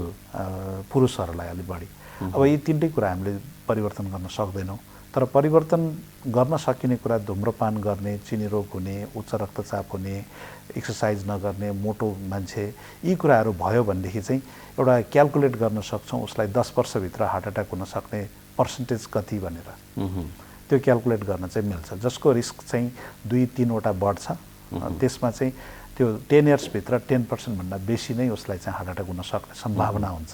S10: पुरुषहरूलाई अलिक बढी। अब यी तिनटै कुरा हामीले परिवर्तन गर्न सक्दैनौँ। तर परिवर्तन गर्न सकिने कुरा धुम्रपान गर्ने, चिनी रोग हुने, उच्च रक्तचाप हुने, एक्सर्साइज नगर्ने, मोटो मान्छे, यी कुराहरू भयो भनेदेखि चाहिँ एउटा क्यालकुलेट गर्न सक्छौँ उसलाई 10 वर्षभित्र हार्ट एट्याक हुन सक्ने पर्सेन्टेज कति भनेर त्यो क्यालकुलेट गर्न चाहिँ मिल्छ। जसको रिस्क चाहिँ 2-3वटा बढ्छ, त्यसमा चाहिँ त्यो 10 इयर्सभित्र 10% भन्दा बेसी नै उसलाई चाहिँ हार्ट एट्याक हुन सक्ने सम्भावना हुन्छ।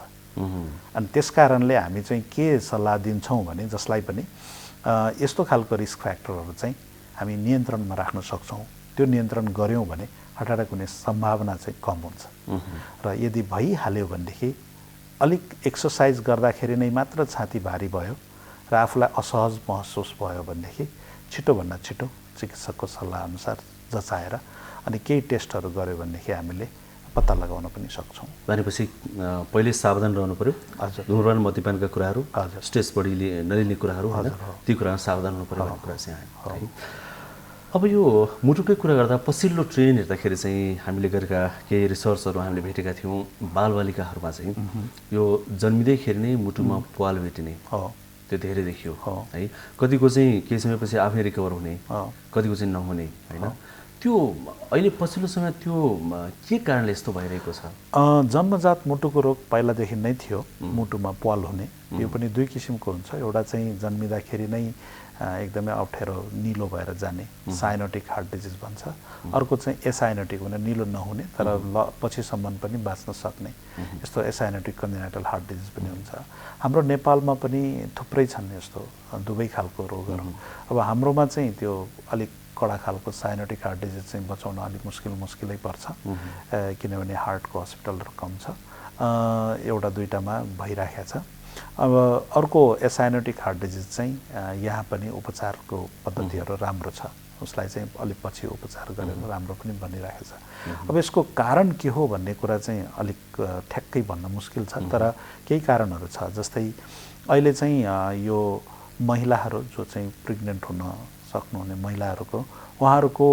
S10: अनि त्यस कारणले हामी चाहिँ के सल्लाह दिन्छौँ भने जसलाई पनि यस्तो खालको रिस्क फ्याक्टरहरू चाहिँ हामी नियन्त्रणमा राख्न सक्छौँ। त्यो नियन्त्रण गऱ्यौँ भने हार्ट एट्याक हुने सम्भावना चाहिँ कम हुन्छ। र यदि भइहाल्यो भनेदेखि अलिक एक्सर्साइज गर्दाखेरि नै मात्र छाती भारी भयो र आफूलाई असहज महसुस भयो भनेदेखि छिटोभन्दा छिटो चिकित्सकको सल्लाहअनुसार जचाएर अनि केही टेस्टहरू गऱ्यो भनेदेखि हामीले पत्ता लगाउन पनि सक्छौँ।
S4: भनेपछि पहिले सावधान रहनु पर्यो।
S10: हजुर,
S4: धुम्रपान मद्यपानका कुराहरू,
S10: हजुर,
S4: स्ट्रेस बढीले नलिने कुराहरू, ती कुरामा सावधान हुनु पर्यो भन्ने कुरा चाहिँ आयो। अब यो मुटुकै कुरा गर्दा पछिल्लो ट्रेन हेर्दाखेरि चाहिँ हामीले गरेका केही रिसर्चहरू हामीले भेटेका थियौँ बालबालिकाहरूमा चाहिँ यो जन्मिँदैखेरि नै मुटुमा प्वाल भेटिने त्यो धेरै देखियो है। कतिको चाहिँ केही समयपछि आफै रिकभर हुने, कतिको चाहिँ नहुने होइन। त्यो अहिले पछिल्लो समय त्यो के कारणले यस्तो भइरहेको छ?
S10: जन्मजात मुटुको रोग पहिलादेखि नै थियो, मुटुमा प्वाल हुने। यो पनि दुई किसिमको हुन्छ। एउटा चाहिँ जन्मिँदाखेरि नै एकदमै अप्ठ्यारो निलो भएर जाने, साइनोटिक हार्ट डिजिज भन्छ। अर्को चाहिँ एसाइनोटिक भने निलो नहुने तर पछिसम्म पनि बाँच्न सक्ने, यस्तो एसाइनोटिक कन्जेनाइटल हार्ट डिजिज पनि हुन्छ। हाम्रो नेपालमा पनि थुप्रै छन् यस्तो दुवै खालको रोगहरू। अब हाम्रोमा चाहिँ त्यो अलिक कडा खालको साइनोटिक हार्ट डिजिज चाहिँ बचाउन अलिक मुस्किलै पर्छ, किनभने हार्टको हस्पिटलहरू कम छ। एउटा दुईटामा भइराखेको छ। अब अर्को एसाइनोटिक हार्ट डिजिज चाहिँ यहाँ पनि उपचारको पद्धतिहरू राम्रो छ, उसलाई चाहिँ अलिक पछि उपचार गरेर राम्रो पनि बनिरहेको छ। अब यसको कारण के हो भन्ने कुरा चाहिँ अलिक ठ्याक्कै भन्न मुस्किल छ, तर केही कारणहरू छ। जस्तै अहिले चाहिँ यो महिलाहरू जो चाहिँ प्रेग्नेन्ट हुन सक्नुहुने महिलाहरूको उहाँहरूको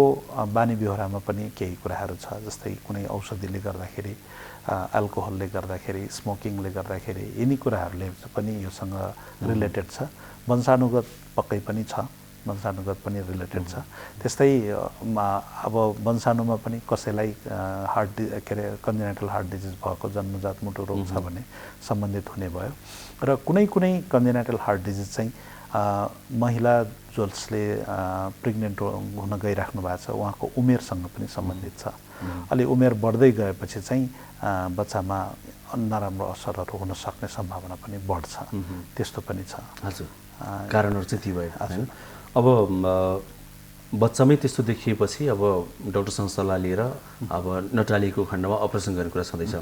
S10: बानी व्यवहारमा पनि केही कुराहरू छ। जस्तै कुनै औषधिले गर्दाखेरि, अल्कोहलले गर्दाखेरि, स्मोकिङले गर्दाखेरि, यिनी कुराहरूले पनि योसँग रिलेटेड छ। वंशानुगत पक्कै पनि छ, वंशानुगत पनि रिलेटेड छ। त्यस्तै अब वंशाणुमा पनि कसैलाई कन्जेनाइटल हार्ट डिजिज भएको जन्मजात मुटु रोग छ भने सम्बन्धित हुने भयो। र कुनै कन्जेनाइटल हार्ट डिजिज चाहिँ महिला जसले प्रेग्नेन्ट हुन गइराख्नु भएको छ उहाँको उमेरसँग पनि सम्बन्धित छ। अलि उमेर बढ्दै गएपछि चाहिँ बच्चामा नराम्रो असरहरू हुन सक्ने सम्भावना पनि बढ्छ, त्यस्तो पनि छ।
S4: हजुर, कारणहरू चाहिँ ती भए। हजुर, अब बच्चामै त्यस्तो देखिएपछि अब डाक्टरसँग सल्लाह लिएर अब नटालिएको खण्डमा अपरेसन गर्ने कुरा छँदैछ।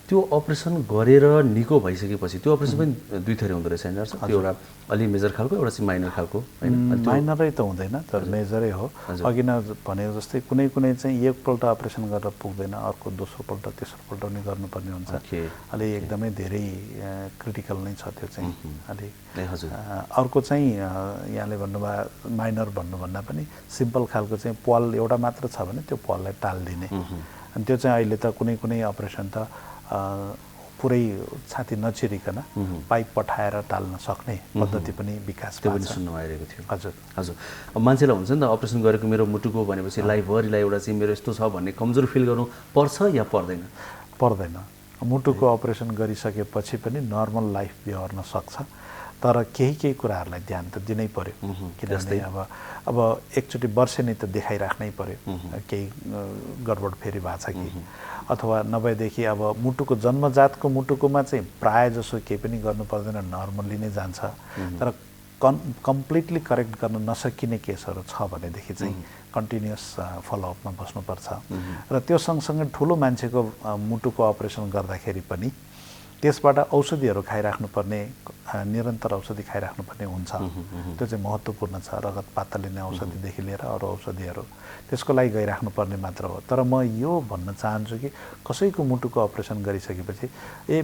S4: त्यो अपरेसन गरेर निको भइसकेपछि त्यो अपरेसन पनि दुई थरी हुँदो रहेछ होइन? त्यो एउटा अलि मेजर खालको, एउटा चाहिँ माइनर खालको होइन?
S10: माइनरै त हुँदैन, तर मेजरै हो। अघि नै भनेको जस्तै कुनै चाहिँ एकपल्ट अपरेसन गरेर पुग्दैन, अर्को दोस्रोपल्ट तेस्रोपल्ट पनि गर्नुपर्ने हुन्छ। अलि एकदमै धेरै क्रिटिकल नै छ त्यो चाहिँ अलि। अर्को चाहिँ यहाँले भन्नुभयो माइनर भन्नुभन्दा पनि सिम्पल खालको चाहिँ प्वाल एउटा मात्र छ भने त्यो प्वाललाई टालिदिने। अनि त्यो चाहिँ अहिले त कुनै अपरेसन त पुरै छाती नचिरिकन पाइप पठाएर टाल्न सक्ने पद्धति पनि विकास
S4: त्यो पनि सुन्नु आइरहेको थियो।
S10: हजुर
S4: हजुर, अब मान्छेलाई हुन्छ नि त अपरेसन गरेको मेरो मुटुको भनेपछि लाइभरिलाई एउटा चाहिँ मेरो यस्तो छ भन्ने कमजोर फिल गर्नु पर्छ या पर्दैन?
S10: पर्दैन। मुटुको अपरेसन गरिसकेपछि पनि नर्मल लाइफ बिहोर्न सक्छ, तर केही कुराहरूलाई ध्यान त दिनै पर्यो। किनभने अब एकचोटि वर्षेनी त देखाइराख्नै पर्यो केही गडबड फेरि भएको छ कि, अथवा नभएदेखि अब मुटुको जन्मजातको मुटुकोमा चाहिँ प्राय जसो केही पनि गर्नु पर्दैन, नर्मल्ली नै जान्छ। तर कम्प्लिटली करेक्ट गर्न नसकिने केसहरू छ भनेदेखि चाहिँ कन्टिन्युस फलोअपमा बस्नुपर्छ। र त्यो सँगसँगै ठुलो मान्छेको मुटुको अपरेसन गर्दाखेरि पनि त्यसबाट औषधिहरू खाइराख्नुपर्ने, निरन्तर औषधि खाइराख्नुपर्ने हुन्छ। त्यो चाहिँ महत्त्वपूर्ण छ। रगत पातला लिने औषधिदेखि लिएर अरू औषधिहरू त्यसको लागि गइराख्नुपर्ने मात्र हो। तर म यो भन्न चाहन्छु कि कसैको मुटुको अपरेसन गरिसकेपछि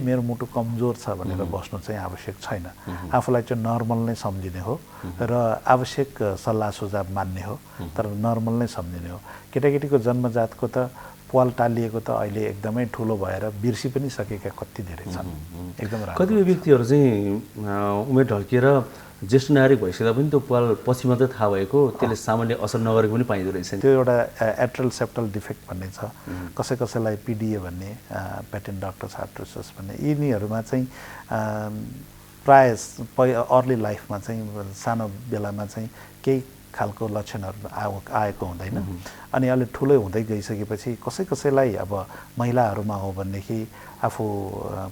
S10: मेरो मुटु कमजोर छ भनेर बस्नु चाहिँ आवश्यक छैन। आफूलाई चाहिँ नर्मल नै सम्झिने हो र आवश्यक सल्लाह सुझाव मान्ने हो, तर नर्मल नै सम्झिने हो। केटाकेटीको जन्मजातको त प्वाल टालिएको त अहिले एकदमै ठुलो भएर बिर्सी पनि सकेका कति धेरै छन्। एकदम राम्रो।
S4: कतिपय व्यक्तिहरू चाहिँ उमेर ढल्किएर ज्येष्ठ नागरिक भइसक्दा पनि त्यो प्वाल पछि मात्रै थाहा भएको, त्यसले सामान्य असर नगरेको पनि पाइँदो रहेछ।
S10: त्यो एउटा एट्रल सेप्टल डिफेक्ट भन्ने छ, कसैलाई पिडिए भन्ने, पेटेन्ट डक्टर्स आर्ट्रोसिस भन्ने, यिनीहरूमा चाहिँ प्राय अर्ली लाइफमा चाहिँ सानो बेलामा चाहिँ केही खालको लक्षणहरू आएको हुँदैन। अनि अलि ठुलो हुँदै गइसकेपछि कसैलाई अब महिलाहरूमा हो भनेदेखि आफू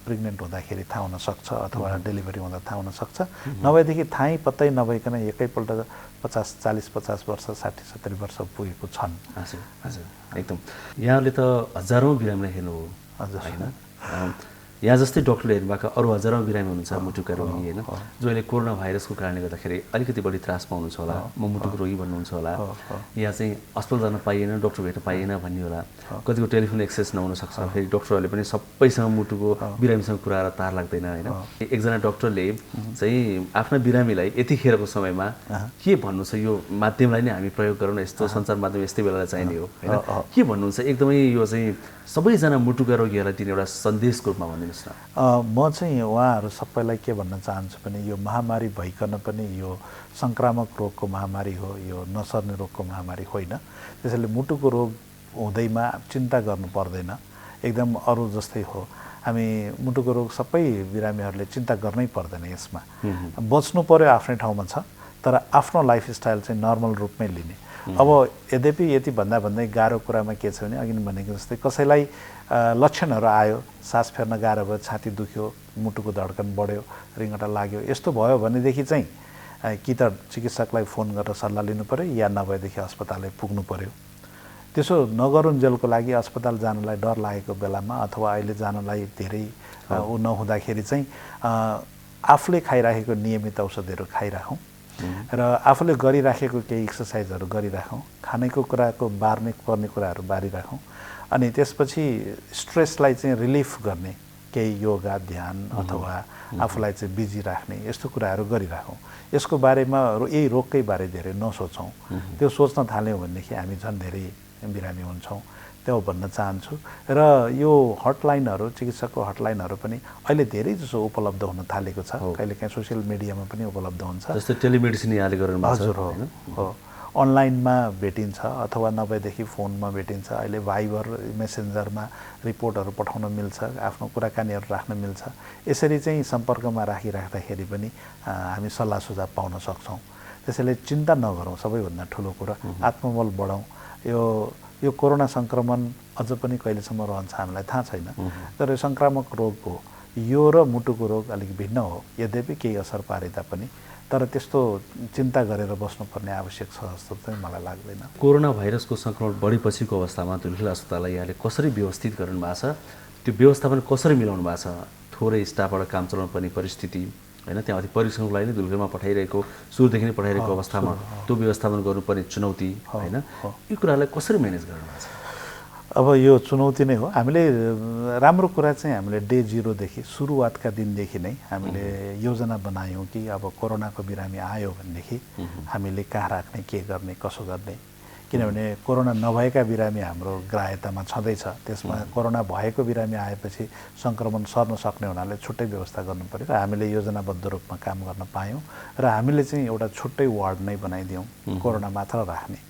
S10: प्रेग्नेन्ट हुँदाखेरि थाहा हुन सक्छ, अथवा डेलिभरी हुँदा थाहा हुन सक्छ। नभएदेखि थाहै पत्तै नभइकन एकैपल्ट 40-50 वर्ष 60-70 वर्ष पुगेको छन्।
S4: हजुर हजुर, एकदम। यहाँले त हजारौँ बिरामीलाई हेर्नु हो होइन? यहाँ जस्तै डक्टरले हेर्नुभएको अरू हजारौँ बिरामी हुनुहुन्छ मुटुका रोगी होइन जो अहिले कोरोना भाइरसको कारणले गर्दाखेरि अलिकति बढी त्रास पाउनुहुन्छ होला, म मुटुको रोगी भन्नुहुन्छ होला, यहाँ चाहिँ अस्पताल जान पाइएन, डक्टर भेट्न पाइएन भन्ने होला, कतिको टेलिफोन एक्सेस नहुनसक्छ, फेरि डक्टरहरूले पनि सबैसँग मुटुको बिरामीसँग कुरा तार लाग्दैन होइन। एकजना डक्टरले चाहिँ आफ्ना बिरामीलाई यतिखेरको समयमा के भन्नु छ, यो माध्यमलाई नै हामी प्रयोग गरौँ न, यस्तो सञ्चार माध्यम यस्तै बेला चाहिने हो होइन, के भन्नुहुन्छ? एकदमै यो चाहिँ सबैजना मुटुका रोगीहरूलाई दिने एउटा सन्देशको रूपमा भनिदिनुहोस् न।
S10: म चाहिँ उहाँहरू सबैलाई के भन्न चाहन्छु भने यो महामारी भइकन पनि यो सङ्क्रामक रोगको महामारी हो, यो नसर्ने रोगको महामारी होइन। त्यसैले मुटुको रोग हुँदैमा चिन्ता गर्नु पर्दैन, एकदम अरू जस्तै हो। हामी मुटुको रोग सबै बिरामीहरूले चिन्ता गर्नै पर्दैन, यसमा बच्नु पर्यो आफ्नै ठाउँमा छ, तर आफ्नो लाइफस्टाइल चाहिँ नर्मल रूपमै लिने। अब यद्यपि यति भन्दै गाह्रो कुरामा के छ भने अघि नै भनेको जस्तै कसैलाई लक्षणहरू आयो, सास फेर्न गाह्रो भयो, छाती दुख्यो, मुटुको धड्कन बढ्यो, रिङ्गटा लाग्यो, यस्तो भयो भनेदेखि चाहिँ कि त चिकित्सकलाई फोन गरेर सल्लाह लिनु पर्यो या नभएदेखि अस्पतालले पुग्नु पर्यो। त्यसो नगरुन्जेलको लागि अस्पताल जानलाई डर लागेको बेलामा अथवा अहिले जानलाई धेरै नहुँदाखेरि चाहिँ आफूले खाइराखेको नियमित औषधिहरू खाइराखौँ र आफूले गरिराखेको केही एक्सर्साइजहरू गरिराखौँ, खानेको कुराको बार्ने पर्ने कुराहरू बारिराखौँ, अनि त्यसपछि स्ट्रेसलाई चाहिँ रिलिफ गर्ने केही योगा, ध्यान अथवा आफूलाई चाहिँ बिजी राख्ने यस्तो कुराहरू गरिराखौँ। यसको बारेमा यही रोगकै बारे धेरै नसोचौँ। त्यो सोच्न थाल्यौँ भनेदेखि हामी झन् धेरै बिरामी हुन्छौँ, त्यो भन्न चाहन्छु। र यो हटलाइनहरू, चिकित्सकको हटलाइनहरू पनि अहिले धेरै जसो उपलब्ध हुन थालेको छ, कहिलेकाहीँ सोसियल मिडियामा पनि उपलब्ध हुन्छ।
S4: जस्तै टेलिमेडिसिन यहाँले गर्नु भएको छ।
S10: हजुर हो, अनलाइनमा भेटिन्छ अथवा नभएदेखि फोनमा भेटिन्छ। अहिले भाइबर, मेसेन्जरमा रिपोर्टहरू पठाउन मिल्छ, आफ्नो कुराकानीहरू राख्न मिल्छ। यसरी चाहिँ सम्पर्कमा राखिराख्दाखेरि पनि हामी सल्लाह सुझाव पाउन सक्छौँ। त्यसैले चिन्ता नगरौँ, सबैभन्दा ठुलो कुरा आत्मबल बढाउँ। यो कोरोना सङ्क्रमण अझ पनि कहिलेसम्म रहन्छ हामीलाई थाहा छैन, तर यो सङ्क्रामक रोग हो। यो र मुटुको रोग अलिक भिन्न हो, यद्यपि केही असर पारे तापनि, तर त्यस्तो चिन्ता गरेर बस्नुपर्ने आवश्यक छ जस्तो चाहिँ मलाई लाग्दैन।
S4: कोरोना भाइरसको सङ्क्रमण बढेपछिको अवस्थामा धुलखेल अस्पताललाई यहाँले कसरी व्यवस्थित गर्नु भएको छ, त्यो व्यवस्थापन कसरी मिलाउनु भएको छ? थोरै स्टाफबाट काम चलाउनु पर्ने परिस्थिति होइन, त्यहाँ परीक्षणको लागि नै धुलखेलमा पठाइरहेको, सुरुदेखि नै पठाइरहेको अवस्थामा त्यो व्यवस्थापन गर्नुपर्ने चुनौती होइन, यो कुरालाई कसरी म्यानेज गर्नु भएको छ?
S10: अब यो चुनौती नै हो। हामीले राम्रो कुरा चाहिँ हामीले डे 0देखि सुरुवातका दिनदेखि नै हामीले योजना बनायौँ कि अब कोरोनाको बिरामी आयो भनेदेखि हामीले कहाँ राख्ने, के गर्ने, कसो गर्ने। किनभने कोरोना नभएका बिरामी हाम्रो ग्राह्यतामा छँदैछ, त्यसमा कोरोना भएको बिरामी आएपछि सङ्क्रमण सर्न सक्ने हुनाले छुट्टै व्यवस्था गर्नु पर्यो र हामीले योजनाबद्ध रूपमा काम गर्न पायौँ र हामीले चाहिँ एउटा छुट्टै वार्ड नै बनाइदियौँ कोरोना मात्र राख्ने।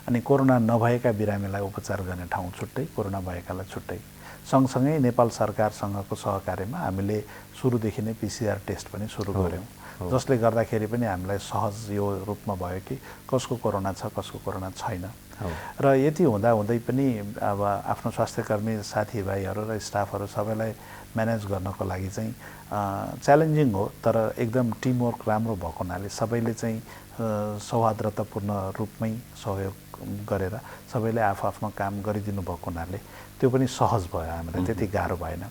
S10: अनि कोरोना नभएका बिरामीलाई उपचार गर्ने ठाउँ छुट्टै, कोरोना भएकालाई छुट्टै। सँगसँगै नेपाल सरकारसँगको सहकार्यमा हामीले सुरुदेखि नै PCR टेस्ट पनि सुरु गऱ्यौँ, जसले गर्दाखेरि पनि हामीलाई सहज यो रूपमा भयो कि कसको कोरोना छ, कसको कोरोना छैन। र यति हुँदाहुँदै पनि अब आफ्नो स्वास्थ्यकर्मी साथीभाइहरू र स्टाफहरू सबैलाई म्यानेज गर्नको लागि चाहिँ च्यालेन्जिङ हो, तर एकदम टिमवर्क राम्रो भएको हुनाले सबैले चाहिँ सौहार्दतापूर्ण रूपमै सहयोग गरेर सबैले आफ्नो काम गरिदिनु भएको हुनाले त्यो पनि सहज भयो, हामीलाई त्यति गाह्रो भएन।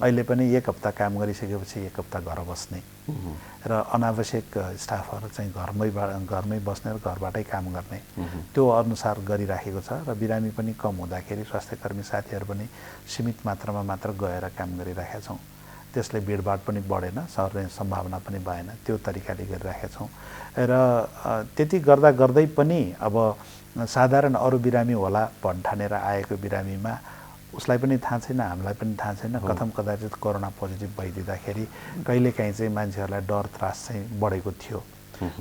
S10: अहिले पनि 1 हप्ता काम गरिसकेपछि 1 हप्ता घर बस्ने र अनावश्यक स्टाफहरू चाहिँ घरमै बस्ने र घरबाटै काम गर्ने त्यो अनुसार गरिराखेको छ। र बिरामी पनि कम हुँदाखेरि स्वास्थ्यकर्मी साथीहरू पनि सीमित मात्रामा मात्र गएर काम गरिराखेका छौँ। त्यसले भिडभाड पनि बढेन, सर्ने सम्भावना पनि भएन, त्यो तरिकाले गरिराखेका छौँ। र त्यति गर्दै पनि अब साधारण अरू बिरामी होला भन्ठानेर आएको बिरामीमा उसलाई पनि थाहा छैन, हामीलाई पनि थाहा छैन, कथम कदाचित कोरोना पोजिटिभ भइदिँदाखेरि कहिलेकाहीँ चाहिँ मान्छेहरूलाई डर त्रास चाहिँ बढेको थियो।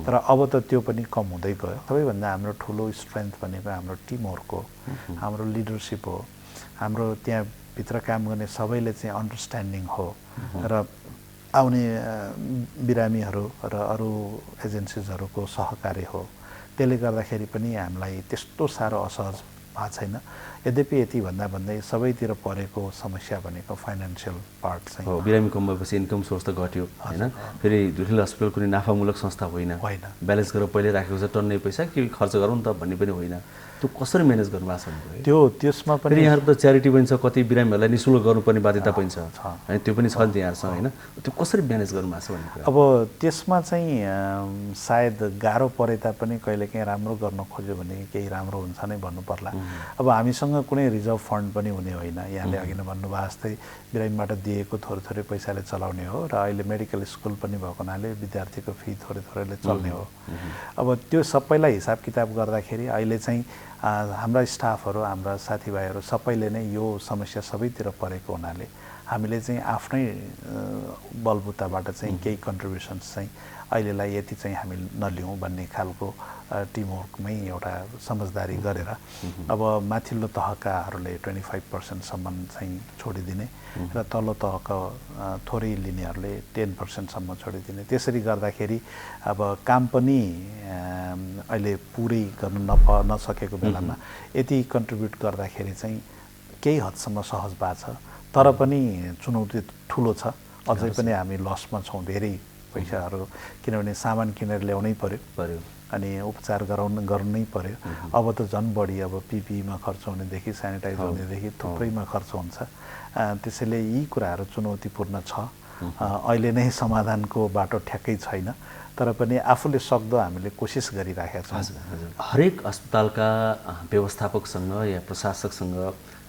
S10: तर अब त त्यो पनि कम हुँदै गयो। सबैभन्दा हाम्रो ठुलो स्ट्रेन्थ भनेको हाम्रो टिमवर्क हो, हाम्रो लिडरसिप हो, हाम्रो त्यहाँ भित्र काम गर्ने सबैले चाहिँ अन्डरस्ट्यान्डिङ हो र आउने बिरामीहरू र अरू एजेन्सिजहरूको सहकार्य हो। त्यसले गर्दाखेरि पनि हामीलाई त्यस्तो साह्रो असहज भएको छैन। यद्यपि यति भन्दै सबैतिर परेको समस्या भनेको फाइनेन्सियल पार्ट चाहिँ
S4: हो। बिरामी कम भएपछि इन्कम सोर्स त घट्यो होइन, फेरि धुलखेल हस्पिटल कुनै नाफामूलक संस्था होइन, ब्यालेन्स गरेर पहिले राखेको छ, टन्नै पैसा के खर्च गरौँ त भन्ने पनि होइन। त्यो कसरी म्यानेज गर्नुभएको छ?
S10: त्यसमा पनि
S4: फेरि यहाँहरूको त च्यारिटी पनि छ, कति बिरामीहरूलाई निःशुल्क गर्नुपर्ने बाध्यता पनि छ होइन, त्यो पनि छ नि यहाँहरूसँग होइन, त्यो कसरी म्यानेज गर्नुभएको छ भन्ने कुरा?
S10: अब त्यसमा चाहिँ सायद गाह्रो परे तापनि कहिलेकाहीँ राम्रो गर्न खोज्यो भने केही राम्रो हुन्छ नै भन्नु पर्ला। अब हामीसँग कुनै रिजर्भ फन्ड पनि हुने होइन, यहाँले अघि नै भन्नुभयो जस्तै बिरामीबाट दिएको थोरै थोरै पैसाले चलाउने हो र अहिले मेडिकल स्कुल पनि भएको हुनाले विद्यार्थीको फी थोरै थोरैले चल्ने हो। अब त्यो सबैलाई हिसाब किताब गर्दाखेरि अहिले चाहिँ हाम्रा स्टाफहरू, हाम्रा साथीभाइहरू सबैले नै यो समस्या सबैतिर परेको हुनाले हामीले चाहिँ आफ्नै बलबुताबाट चाहिँ केही कन्ट्रिब्युसन्स चाहिँ अहिलेलाई यति चाहिँ हामी नलिउँ भन्ने खालको टिमवर्कमै एउटा समझदारी गरेर अब माथिल्लो तहकाहरूले 25% चाहिँ छोडिदिने र तल्लो तहका थोरै लिनेहरूले 10% छोडिदिने। त्यसरी गर्दाखेरि अब काम पनि अहिले पुरै गर्न नसकेको बेलामा यति कन्ट्रिब्युट गर्दाखेरि चाहिँ केही हदसम्म सहज भएको छ। तर पनि चुनौती ठुलो छ, अझै पनि हामी लसमा छौँ धेरै पैसाहरू, किनभने सामान किनेर ल्याउनै पर्यो अनि उपचार गर्नै पर्यो। अब त झन् बढी, अब पिपिईमा खर्च हुनेदेखि सेनिटाइज हुनेदेखि थुप्रैमा खर्च हुन्छ। त्यसैले यी कुराहरू चुनौतीपूर्ण छ। अहिले नै समाधानको बाटो ठ्याक्कै छैन, तर पनि आफूले सक्दो हामीले कोसिस गरिराखेका छौँ।
S4: हरेक अस्पतालका व्यवस्थापकसँग या प्रशासकसँग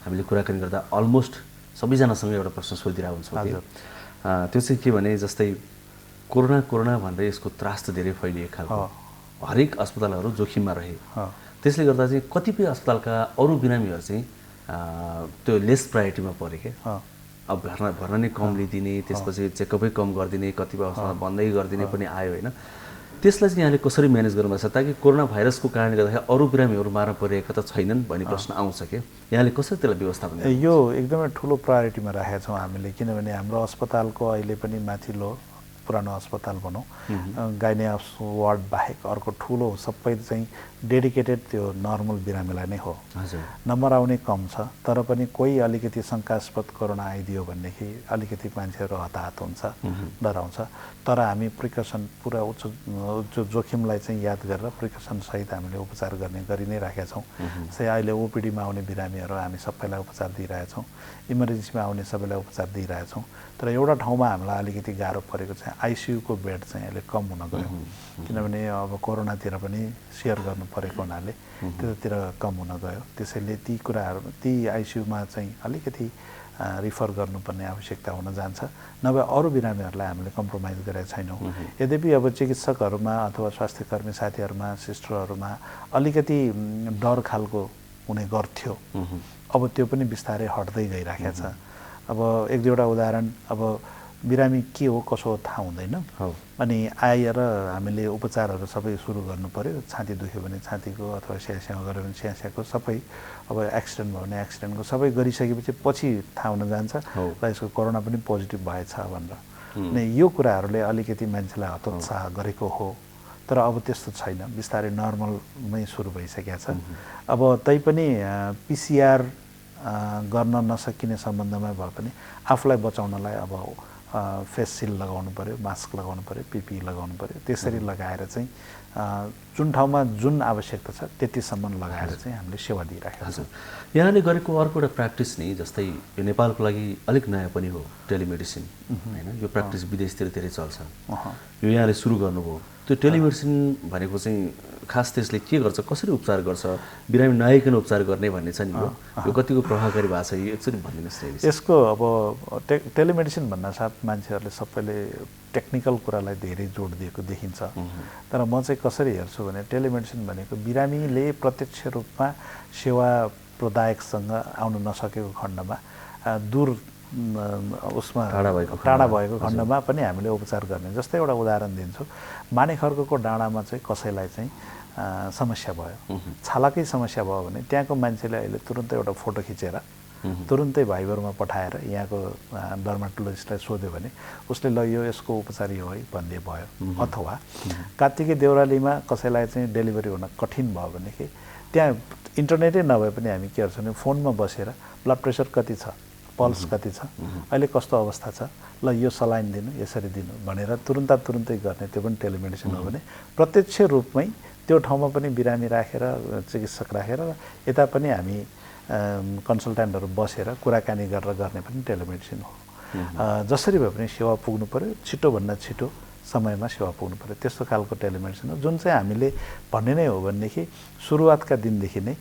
S4: हामीले कुराकानी गर्दा अलमोस्ट सबैजनासँग एउटा प्रश्न सोधिरहेको हुन्छौँ कि त्यो चाहिँ के भने जस्तै कोरोना भनेर यसको त्रास त धेरै फैलिएको खालको, हरेक अस्पतालहरू जोखिममा रहे। त्यसले गर्दा चाहिँ कतिपय अस्पतालका अरू बिरामीहरू चाहिँ त्यो लेस प्रायोरिटीमा परे क्या। अब भर्ना नै कम लिदिने, त्यसपछि चेकअपै कम गरिदिने, कतिपय अस्पताल बन्दै गरिदिने पनि आयो होइन। त्यसलाई चाहिँ यहाँले कसरी म्यानेज गर्नुभएको छ ताकि कोरोना भाइरसको कारणले गर्दाखेरि अरू बिरामीहरू मार्न परिरहेका त छैनन् भन्ने प्रश्न आउँछ कि यहाँले कसरी त्यसलाई व्यवस्थापन?
S10: यो एकदमै ठुलो प्रायोरिटीमा राखेका छौँ हामीले, किनभने हाम्रो अस्पतालको अहिले पनि माथिल्लो पुरानो अस्पताल भनौँ गाइने वार्ड बाहेक अर्को ठुलो सबै चाहिँ डेडिकेटेड त्यो नर्मल बिरामीलाई नै हो। नम्बर आउने कम छ, तर पनि कोही अलिकति शङ्कास्पद कोरोना आइदियो भनेदेखि अलिकति मान्छेहरू हताहत हुन्छ, डराउँछ। तर हामी प्रिकसन पुरा उच्च जोखिमलाई चाहिँ याद गरेर प्रिकसनसहित हामीले उपचार गरि नै राखेका छौँ। जस्तै अहिले ओपिडीमा आउने बिरामीहरू हामी सबैलाई उपचार दिइरहेछौँ, इमर्जेन्सीमा आउने सबैलाई उपचार दिइरहेछौँ। तर एउटा ठाउँमा हामीलाई अलिकति गाह्रो परेको चाहिँ आइसियुको बेड चाहिँ अहिले कम हुन गयो, किनभने अब कोरोनातिर पनि सेयर गर्नु परेको हुनाले त्यतातिर कम हुन गयो। त्यसैले ती कुराहरू, ती आइसियुमा चाहिँ अलिकति रिफर गर्नुपर्ने आवश्यकता हुन जान्छ, नभए अरू बिरामीहरूलाई हामीले कम्प्रोमाइज गरेका छैनौँ। यद्यपि अब चिकित्सकहरूमा अथवा स्वास्थ्यकर्मी साथीहरूमा, सिस्टरहरूमा अलिकति डर खालको हुने गर्थ्यो, अब त्यो पनि बिस्तारै हट्दै गइराखेको छ। अब एक दुईवटा उदाहरण, अब बिरामी के हो कसो हो थाहा हुँदैन, अनि आएर हामीले उपचारहरू सबै सुरु गर्नु पर्यो। छाती दुख्यो भने छातीको, अथवा स्यास्याउ गऱ्यो भने स्यास्याको, सबै अब एक्सिडेन्ट भयो भने एक्सिडेन्टको सबै गरिसकेपछि पछि थाहा हुन जान्छ र यसको कोरोना पनि पोजिटिभ भएछ भनेर। अनि यो कुराहरूले अलिकति मान्छेलाई हतोत्साह गरेको हो, तर अब त्यस्तो छैन, बिस्तारै नर्मलमै सुरु भइसकेको छ। अब तैपनि पिसिआर गर्न नसकिने सम्बन्धमा भए पनि आफूलाई बचाउनलाई अब फेस सिल्ड लगाउनु पर्यो, मास्क लगाउनु पर्यो, पिपिई लगाउनु पर्यो। त्यसरी लगाएर चाहिँ जुन ठाउँमा जुन आवश्यकता छ त्यतिसम्म लगाएर चाहिँ हामीले सेवा दिइराखेका छौँ।
S4: यहाँले गरेको अर्को एउटा प्र्याक्टिस नै, जस्तै यो नेपालको लागि अलिक नयाँ पनि हो टेलिमेडिसिन होइन, यो प्र्याक्टिस विदेशतिर धेरै चल्छ, यो यहाँले सुरु गर्नुभयो। त्यो टेलिमेडिसिन भनेको चाहिँ खास त्यसले के गर्छ, कसरी उपचार गर्छ, बिरामी नआइकन उपचार गर्ने भन्ने छ नि, यो कतिको प्रभावकारी भएको छ, यो एकचोटि भनिदिनुहोस् न।
S10: यसको अब टेलिमेडिसिन भन्नासाथ मान्छेहरूले सबैले टेक्निकल कुरालाई धेरै जोड दिएको देखिन्छ, तर म चाहिँ कसरी हेर्छु भने टेलिमेडिसिन भनेको बिरामीले प्रत्यक्ष रूपमा सेवा प्रदायकसँग आउन नसकेको खण्डमा, दूर उसमा टाढा भएको खण्डमा पनि हामीले उपचार गर्ने। जस्तै एउटा उदाहरण दिन्छु, मानेखर्कको डाँडामा चाहिँ कसैलाई चाहिँ समस्या भयो, छालाकै समस्या भयो भने त्यहाँको मान्छेले अहिले तुरुन्तै एउटा फोटो खिचेर तुरुन्तै भाइबरमा पठाएर यहाँको डर्माटोलोजिस्टलाई सोध्यो भने उसले ल यो यसको उपचार यो है भन्ने भयो। अथवा कात्तिके देउरालीमा कसैलाई चाहिँ डेलिभरी हुन कठिन भयो भनेदेखि त्यहाँ इन्टरनेटै नभए पनि हामी के गर्छौँ भने फोनमा बसेर ब्लड प्रेसर कति छ, पल्स कति छ, अहिले कस्तो अवस्था छ, ल यो सलाइन दिनु, यसरी दिनु भनेर तुरुन्तै गर्ने, त्यो पनि टेलिमेडिसिन हो भने प्रत्यक्ष रूपमै त्यो ठाउँमा पनि बिरामी राखेर चिकित्सक राखेर यता पनि हामी कन्सल्ट्यान्टहरू बसेर कुराकानी गरेर गर्ने पनि टेलिमेडिसिन हो। जसरी भए पनि सेवा पुग्नु पर्यो, छिटोभन्दा छिटो समयमा सेवा पुग्नु पर्यो, त्यस्तो खालको टेलिमेडिसिन हो जुन चाहिँ हामीले भन्ने नै हो भनेदेखि सुरुवातका दिनदेखि नै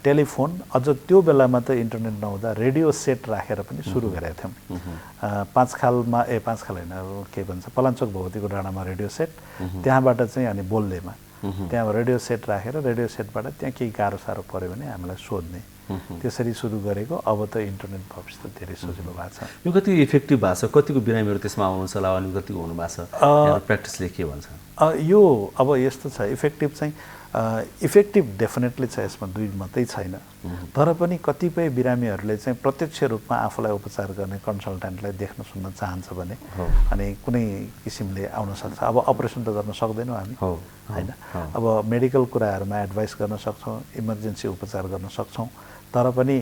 S10: टेलिफोन, अझ त्यो बेलामा त इन्टरनेट नहुँदा रेडियो सेट राखेर पनि सुरु गरेका थियौँ। पाँच खाल होइन, के भन्छ, पलाञ्चोक भगवतीको डाँडामा रेडियो सेट, त्यहाँबाट चाहिँ अनि बोल्देमा त्यहाँ रेडियो सेट राखेर रेडियो सेटबाट त्यहाँ केही गाह्रो साह्रो पऱ्यो भने हामीलाई सोध्ने, त्यसरी सुरु गरेको। अब त इन्टरनेट भएपछि त धेरै सजिलो भएको छ।
S4: यो कति इफेक्टिभ भएको छ, कतिको बिरामीहरू त्यसमा आउनुहुन्छ होला अनि कतिको हुनु भएको छ, प्र्याक्टिसले के भन्छ?
S10: यो अब यस्तो छ, इफेक्टिभ चाहिँ इफेक्टिभ डेफिनेटली छ, यसमा दुई मात्रै छैन। तर पनि कतिपय बिरामीहरूले चाहिँ प्रत्यक्ष रूपमा आफूलाई उपचार गर्ने कन्सल्ट्यान्टलाई देख्न सुन्न चाहन्छ भने अनि कुनै किसिमले आउन सक्छ। अब अपरेसन त गर्न सक्दैनौँ हामी होइन, अब मेडिकल कुराहरूमा एडभाइस गर्न सक्छौँ, इमर्जेन्सी उपचार गर्न सक्छौँ, तर पनि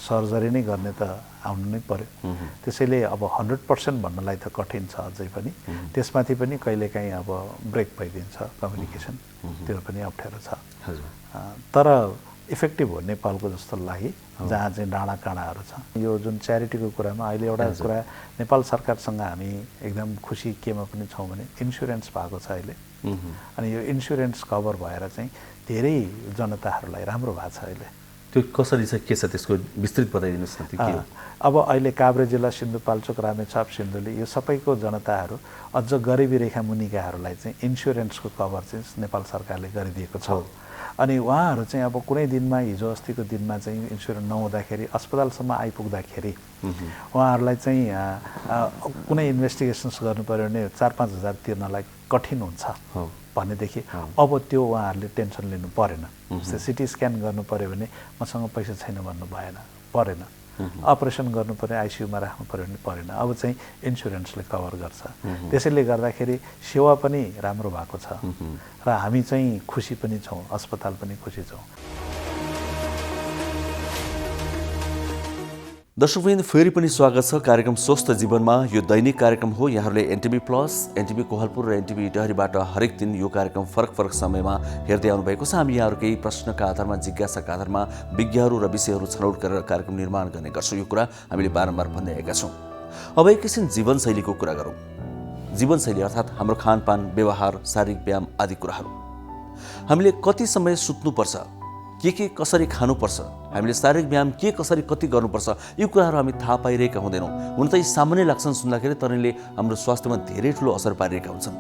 S10: सर्जरी नै गर्ने त आउनु नै पर्यो। त्यसैले अब 100% भन्नलाई त कठिन छ अझै पनि, त्यसमाथि पनि कहिलेकाहीँ अब ब्रेक भइदिन्छ कम्युनिकेसन, त्यो पनि अप्ठ्यारो छ। तर इफेक्टिभ हो नेपालको जस्तो लागि, जहाँ चाहिँ डाँडा काँडाहरू छ। यो जुन च्यारिटीको कुरामा अहिले एउटा कुरा नेपाल सरकारसँग हामी एकदम खुसी केमा पनि छौँ भने इन्सुरेन्स भएको छ अहिले, अनि यो इन्सुरेन्स कभर भएर चाहिँ धेरै जनताहरूलाई राम्रो भएको छ अहिले।
S4: त्यो कसरी छ, के छ, त्यसको विस्तृत बताइदिनुहोस् न।
S10: अब अहिले काभ्रे जिल्ला, सिन्धुपाल्चोक, रामेछाप, सिन्धुली यो सबैको जनताहरू अझ गरिबी रेखा मुनिकाहरूलाई चाहिँ इन्सुरेन्सको कभर चाहिँ नेपाल सरकारले गरिदिएको छ। अनि उहाँहरू चाहिँ अब कुनै दिनमा, हिजो अस्तिको दिनमा चाहिँ इन्सुरेन्स नहुँदाखेरि अस्पतालसम्म आइपुग्दाखेरि उहाँहरूलाई चाहिँ कुनै इन्भेस्टिगेसन्स गर्नु पऱ्यो भने 4-5 हजार तिर्नलाई कठिन हुन्छ भनेदेखि अब त्यो उहाँहरूले टेन्सन लिनु परेन। सिटी स्क्यान गर्नु पऱ्यो भने मसँग पैसा छैन भन्नु परेन, अपरेसन गर्नु पऱ्यो, आइसियुमा राख्नु पऱ्यो भने परेन। अब चाहिँ इन्सुरेन्सले कभर गर्छ। त्यसैले गर्दाखेरि सेवा पनि राम्रो भएको छ र हामी चाहिँ खुसी पनि छौँ, अस्पताल पनि खुसी छौँ।
S4: दर्शकवृन्द, फेरि पनि स्वागत छ कार्यक्रम स्वस्थ जीवनमा। यो दैनिक कार्यक्रम हो। यहाँहरूले एनटिभी प्लस, एनटिभी कोहलपुर र एनटिभी इटहरीबाट हरेक दिन यो कार्यक्रम फरक समयमा हेर्दै आउनुभएको छ। हामी यहाँहरूकै प्रश्नका आधारमा, जिज्ञासाका आधारमा विज्ञहरू र विषयहरू छनौट गरेर कार्यक्रम निर्माण गर्ने गर्छौँ। यो कुरा हामीले बारम्बार भन्दै आएका छौँ। अब एकैछिन जीवनशैलीको कुरा गरौँ। जीवनशैली अर्थात् हाम्रो खानपान, व्यवहार, शारीरिक व्यायाम आदि कुराहरू। हामीले कति समय सुत्नुपर्छ, के कसरी खानुपर्छ, हामीले शारीरिक व्यायाम के कसरी कति गर्नुपर्छ, यो कुराहरू हामी थाहा पाइरहेका हुँदैनौँ। हुन त यी सामान्य लाग्छन् सुन्दाखेरि, तर यिनले हाम्रो स्वास्थ्यमा धेरै ठुलो असर पारिरहेका हुन्छन्।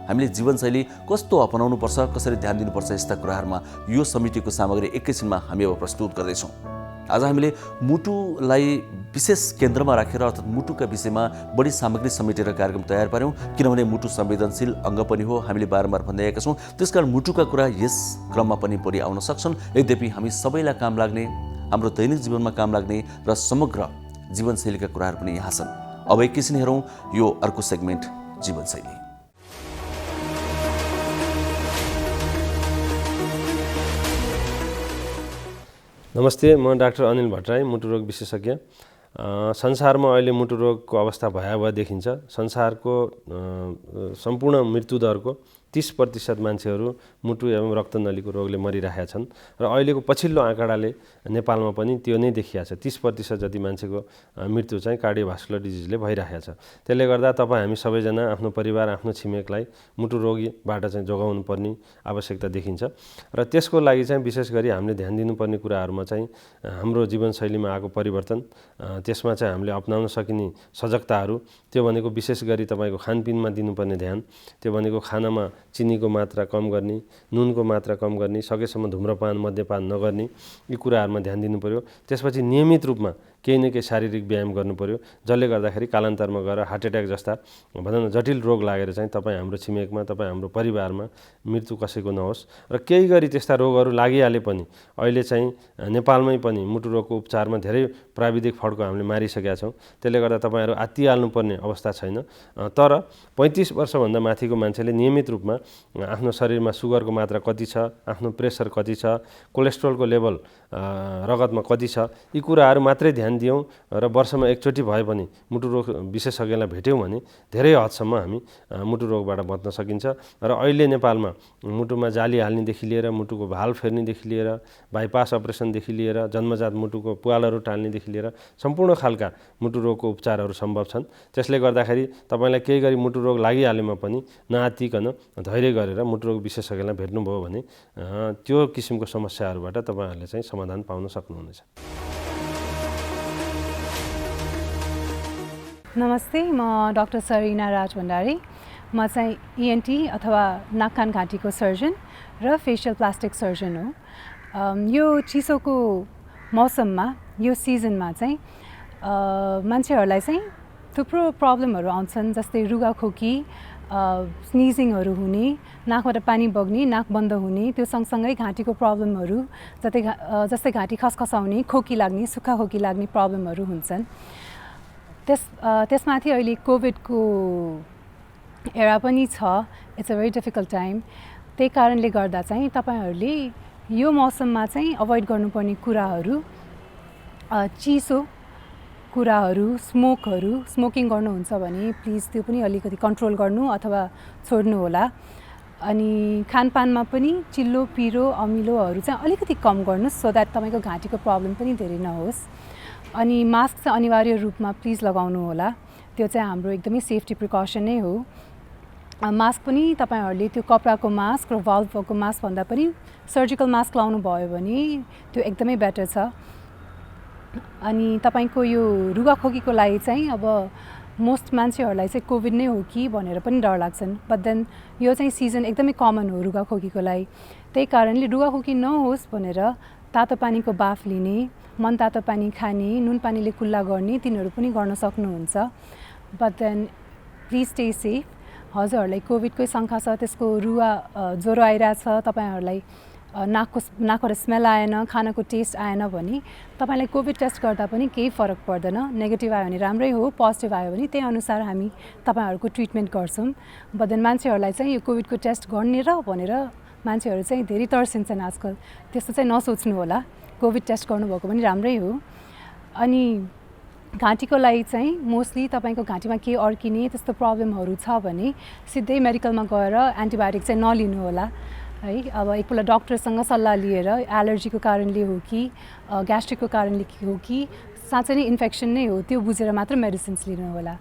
S4: हामीले जीवनशैली कस्तो अपनाउनुपर्छ, कसरी ध्यान दिनुपर्छ, यस्ता कुराहरूमा यो समितिको सामग्री एकैछिनमा हामी अब प्रस्तुत गर्दैछौँ। आज हामीले मुटुलाई विशेष केन्द्रमा राखेर अर्थात् मुटुका विषयमा बढी सामग्री समेटेर कार्यक्रम तयार पार्यौँ, किनभने मुटु संवेदनशील अङ्ग पनि हो, हामीले बारम्बार भन्दै आएका छौँ। त्यसकारण मुटुका कुरा यस क्रममा पनि बढी आउन सक्छन्। यद्यपि हामी सबैलाई काम लाग्ने, हाम्रो दैनिक जीवनमा काम लाग्ने र समग्र जीवनशैलीका कुराहरू पनि यहाँ छन्। अब एकैछिन हेरौँ यो अर्को सेगमेन्ट, जीवनशैली।
S11: नमस्ते, म डाक्टर अनिल भट्टराई, मुटुरोग विशेषज्ञ। संसारमा अहिले मुटुरोगको अवस्था भयावह देखिन्छ। संसारको सम्पूर्ण मृत्युदरको 30% मान्छेहरू मुटु एवं रक्तनलीको रोगले मरिरहेका छन् र अहिलेको पछिल्लो आँकडाले नेपालमा पनि त्यो नै देखिएको छ। 30% जति मान्छेको मृत्यु चाहिँ कार्डियोभास्कुलर डिजिजले भइरहेको छ। त्यसले गर्दा हामी सबैजना आफ्नो परिवार, आफ्नो छिमेकलाई मुटु रोगीबाट चाहिँ जोगाउनु पर्ने आवश्यकता देखिन्छ र त्यसको लागि चाहिँ विशेष गरी हामीले ध्यान दिनुपर्ने कुराहरूमा चाहिँ हाम्रो जीवनशैलीमा आएको परिवर्तन, त्यसमा चाहिँ हामीले अपनाउन सकिने सजगताहरू, त्यो भनेको विशेष गरी तपाईँको खानपिनमा दिनुपर्ने ध्यान, त्यो भनेको खानामा चिनीको मात्रा कम गर्ने, नुनको मात्रा कम गर्ने, सकेसम्म धुम्रपान, मद्यपान नगर्ने, यी कुराहरूमा ध्यान दिनु पर्यो। त्यसपछि नियमित रूपमा केही न केही शारीरिक व्यायाम गर्नु पर्यो, जसले गर्दाखेरि कालान्तरमा गएर हार्ट एट्याक जस्ता भनौँ न जटिल रोग लागेर चाहिँ तपाईँ हाम्रो छिमेकमा, तपाईँ हाम्रो परिवारमा मृत्यु कसैको नहोस्। र केही गरी त्यस्ता रोगहरू लागिहाले पनि अहिले चाहिँ नेपालमै पनि मुटु रोगको उपचारमा धेरै प्राविधिक फड्को हामीले मारिसकेका छौँ। त्यसले गर्दा तपाईँहरू आत्तिहाल्नुपर्ने अवस्था छैन। तर 35 वर्षभन्दा माथिको मान्छेले नियमित रूपमा आफ्नो शरीरमा सुगरको मात्रा कति छ, आफ्नो प्रेसर कति छ, कोलेस्ट्रोलको लेभल रगतमा कति छ, यी कुराहरू मात्रै ध्यान दियौँ र वर्षमा एकचोटि भए पनि मुटु रोग विशेषज्ञलाई भेट्यौँ भने धेरै हदसम्म हामी मुटु रोगबाट बच्न सकिन्छ। र अहिले नेपालमा मुटुमा जाली हाल्नेदेखि लिएर मुटुको भाल फेर्नेदेखि लिएर बाइपास अपरेसनदेखि लिएर जन्मजात मुटुको पुवालहरू टाल्नेदेखि लिएर सम्पूर्ण खालका मुटु रोगको उपचारहरू सम्भव छन्। त्यसले गर्दाखेरि तपाईँलाई केही गरी मुटु रोग लागिहालेमा पनि नआत्तिकन धैर्य गरेर मुटु रोग विशेषज्ञलाई भेट्नुभयो भने त्यो किसिमको समस्याहरूबाट तपाईँहरूले चाहिँ समाधान पाउन सक्नुहुनेछ।
S12: नमस्ते, म डाक्टर सरिना राज भण्डारी। म चाहिँ ENT अथवा नाक कान घाँटीको सर्जन र फेसियल प्लास्टिक सर्जन हो। यो चिसोको मौसममा यो सिजनमा चाहिँ मान्छेहरूलाई चाहिँ थुप्रो प्रब्लमहरू आउँछन्, जस्तै रुगाखोकी, स्निजिङहरू हुने, नाकबाट पानी बग्ने, नाक बन्द हुने, त्यो सँगसँगै घाँटीको प्रब्लमहरू जस्तै घाँटी खसखसाउने, खोकी लाग्ने, सुक्खा खोकी लाग्ने प्रब्लमहरू हुन्छन्। त्यसमाथि अहिले कोभिडको एरा पनि छ। It's a very difficult time. त्यही कारणले गर्दा चाहिँ तपाईँहरूले यो मौसममा चाहिँ अभोइड गर्नुपर्ने कुराहरू चिसो कुराहरू, स्मोकिङ गर्नुहुन्छ भने प्लिज त्यो पनि अलिकति कन्ट्रोल गर्नु अथवा छोड्नु होला। अनि खानपानमा पनि चिल्लो, पिरो, अमिलोहरू चाहिँ अलिकति कम गर्नुहोस् सो द्याट तपाईँको घाँटीको प्रब्लम पनि धेरै नहोस्। अनि मास्क चाहिँ अनिवार्य रूपमा प्लिज लगाउनु होला। त्यो चाहिँ हाम्रो एकदमै सेफ्टी प्रिकसन नै हो। मास्क पनि तपाईँहरूले त्यो कपडाको मास्क र भाल्भको मास्क भन्दा पनि सर्जिकल मास्क लाउनु भयो भने त्यो एकदमै बेटर छ। अनि तपाईँको यो रुगाखोकीको लागि चाहिँ अब मोस्ट मान्छेहरूलाई चाहिँ कोभिड नै हो कि भनेर पनि डर लाग्छन्, बट देन यो चाहिँ सिजन एकदमै कमन हो रुगाखोकीको लागि। त्यही कारणले रुगाखोकी नहोस् भनेर तातो पानीको बाफ लिने, मन तातो पानी खाने, नुन पानीले कुल्ला गर्ने, तिनीहरू पनि गर्न सक्नुहुन्छ। But then please stay safe. हजुरहरूलाई कोभिडकै शङ्का छ, त्यसको ज्वरो आइरहेछ, तपाईँहरूलाई नाकबाट स्मेल आएन, खानाको टेस्ट आएन भने तपाईँलाई कोभिड टेस्ट गर्दा पनि केही फरक पर्दैन। नेगेटिभ आयो भने राम्रै हो, पोजिटिभ आयो भने त्यही अनुसार हामी तपाईँहरूको ट्रिटमेन्ट गर्छौँ। बट देन मान्छेहरूलाई चाहिँ यो कोभिडको टेस्ट गर्ने र भनेर मान्छेहरू चाहिँ धेरै तर्सिन्छन् आजकल। त्यस्तो चाहिँ नसोच्नु होला, कोभिड टेस्ट गर्नुभएको पनि राम्रै हो। अनि घाँटीको लागि चाहिँ मोस्टली तपाईँको घाँटीमा केही अड्किने त्यस्तो प्रब्लमहरू छ भने सिधै मेडिकलमा गएर एन्टिबायोटिक चाहिँ नलिनु होला है। अब एकपल्ट डक्टरसँग सल्लाह लिएर एलर्जीको कारणले हो कि ग्यास्ट्रिकको कारणले हो कि साँच्चै नै इन्फेक्सन नै हो त्यो बुझेर मात्र मेडिसिन्स लिनु होला।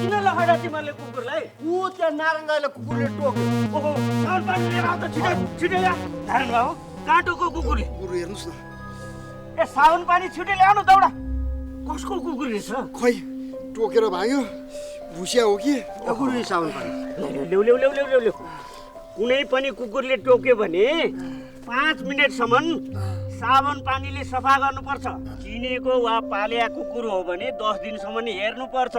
S13: किन लखडा तिमीहरूले कुकुरलाई? ऊ त्यहाँ नारायणले कुकुरले टोक्यो। ओहो, साउन पानी लिएर आऊ त, छिटो छिटो ल्या। नारायण बाबु, काँटोको कुकुरले। कुकुर हेर्नुहोस् न। ए साउन पानी छिटो ल्याउनु दौडा। कसको कुकुर रहेछ?
S14: खोइ टोकेर भाग्यो, भुसिया हो कि?
S13: कुकुरले साउन पानी। ल्याउ ल्याउ ल्याउ ल्याउ ल्याउ। कुनै पनि कुकुरले टोक्यो भने 5 मिनेटसम्म साबुन पानीले सफा गर्नुपर्छ। चिनेको वा पालेका कुकुर हो भने 10 दिनसम्म हेर्नुपर्छ।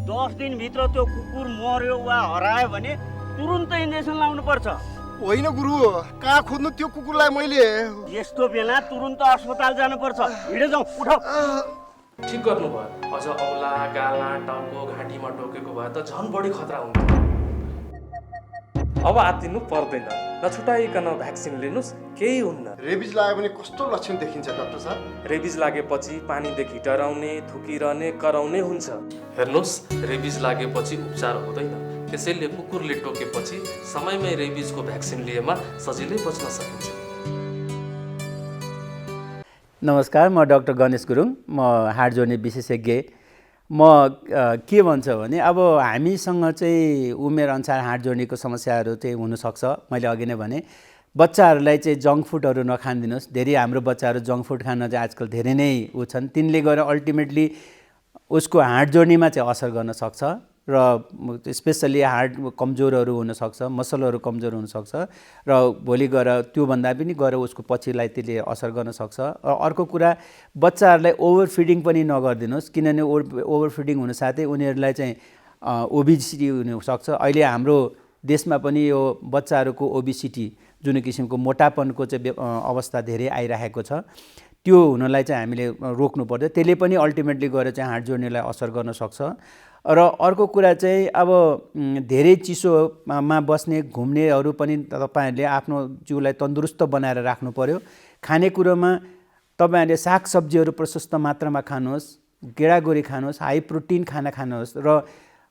S13: 10 दिनभित्र त्यो कुकुर मर्यो वा हरायो भने तुरुन्तै इन्जेक्सन लाउनुपर्छ।
S14: होइन गुरु, कहाँ खोज्नु त्यो कुकुरलाई मैले?
S13: यस्तो बेला तुरुन्त अस्पताल जानुपर्छ। हिँडे जाउँ, उठाऊ।
S15: ठिक गर्नुभयो। अझ औला, गाला, टाउको, घाँटीमा टोकेको भए त झन् बढी खतरा हुन्छ। अब आत्तिनु पर्दैन, नछुटाइकन भ्याक्सिन लिनुस्, केही हुन्न।
S14: रेबिज लाग्यो भने कस्तो लक्षण देखिन्छ डाक्टर साहब?
S15: रेबिज लागेपछि पानीदेखि डराउने, थुकिरहने, कराउने हुन्छ। हेर्नुहोस्, रेबिज लागेपछि उपचार हुँदैन। त्यसैले कुकुरले टोकेपछि समयमै रेबिजको भ्याक्सिन लिएमा सजिलै बच्न सकिन्छ।
S16: नमस्कार, म डाक्टर गणेश गुरुङ, म हाड जोड्ने विशेषज्ञ। म के भन्छ भने अब हामीसँग चाहिँ उमेर अनुसार हाड जोड्नेको समस्याहरू चाहिँ हुनसक्छ। मैले अघि नै भने बच्चाहरूलाई चाहिँ जङ्क फुडहरू नखानिदिनुहोस्। धेरै हाम्रो बच्चाहरू जङ्क फुड खान चाहिँ आजकल धेरै नै छन्। तिनले गएर अल्टिमेटली उसको हाड जोड्नेमा चाहिँ असर गर्न सक्छ र स्पेसली हार्ट कमजोरहरू हुनसक्छ, मसलहरू कमजोर हुनसक्छ र भोलि गएर त्योभन्दा पनि गएर उसको पछिलाई त्यसले असर गर्न सक्छ। अर्को कुरा, बच्चाहरूलाई ओभर फिडिङ पनि नगरिदिनुहोस्, किनभने ओभर फिडिङ हुन साथै उनीहरूलाई चाहिँ ओबिसिटी हुनसक्छ। अहिले हाम्रो देशमा पनि यो बच्चाहरूको ओबिसिटी जुन किसिमको मोटापनको चाहिँ अवस्था धेरै आइरहेको छ, त्यो हुनलाई चाहिँ हामीले रोक्नुपर्छ। त्यसले पनि अल्टिमेटली गएर चाहिँ हाड जोड्नेलाई असर गर्न सक्छ। र अर्को कुरा चाहिँ अब धेरै चिसोमा बस्ने घुम्नेहरू पनि तपाईँहरूले आफ्नो जिउलाई तन्दुरुस्त बनाएर राख्नु पर्यो। खानेकुरोमा तपाईँहरूले सागसब्जीहरू प्रशस्त मात्रामा खानुहोस्, गेडागुडी खानुहोस्, हाई प्रोटिन खाना खानुहोस् र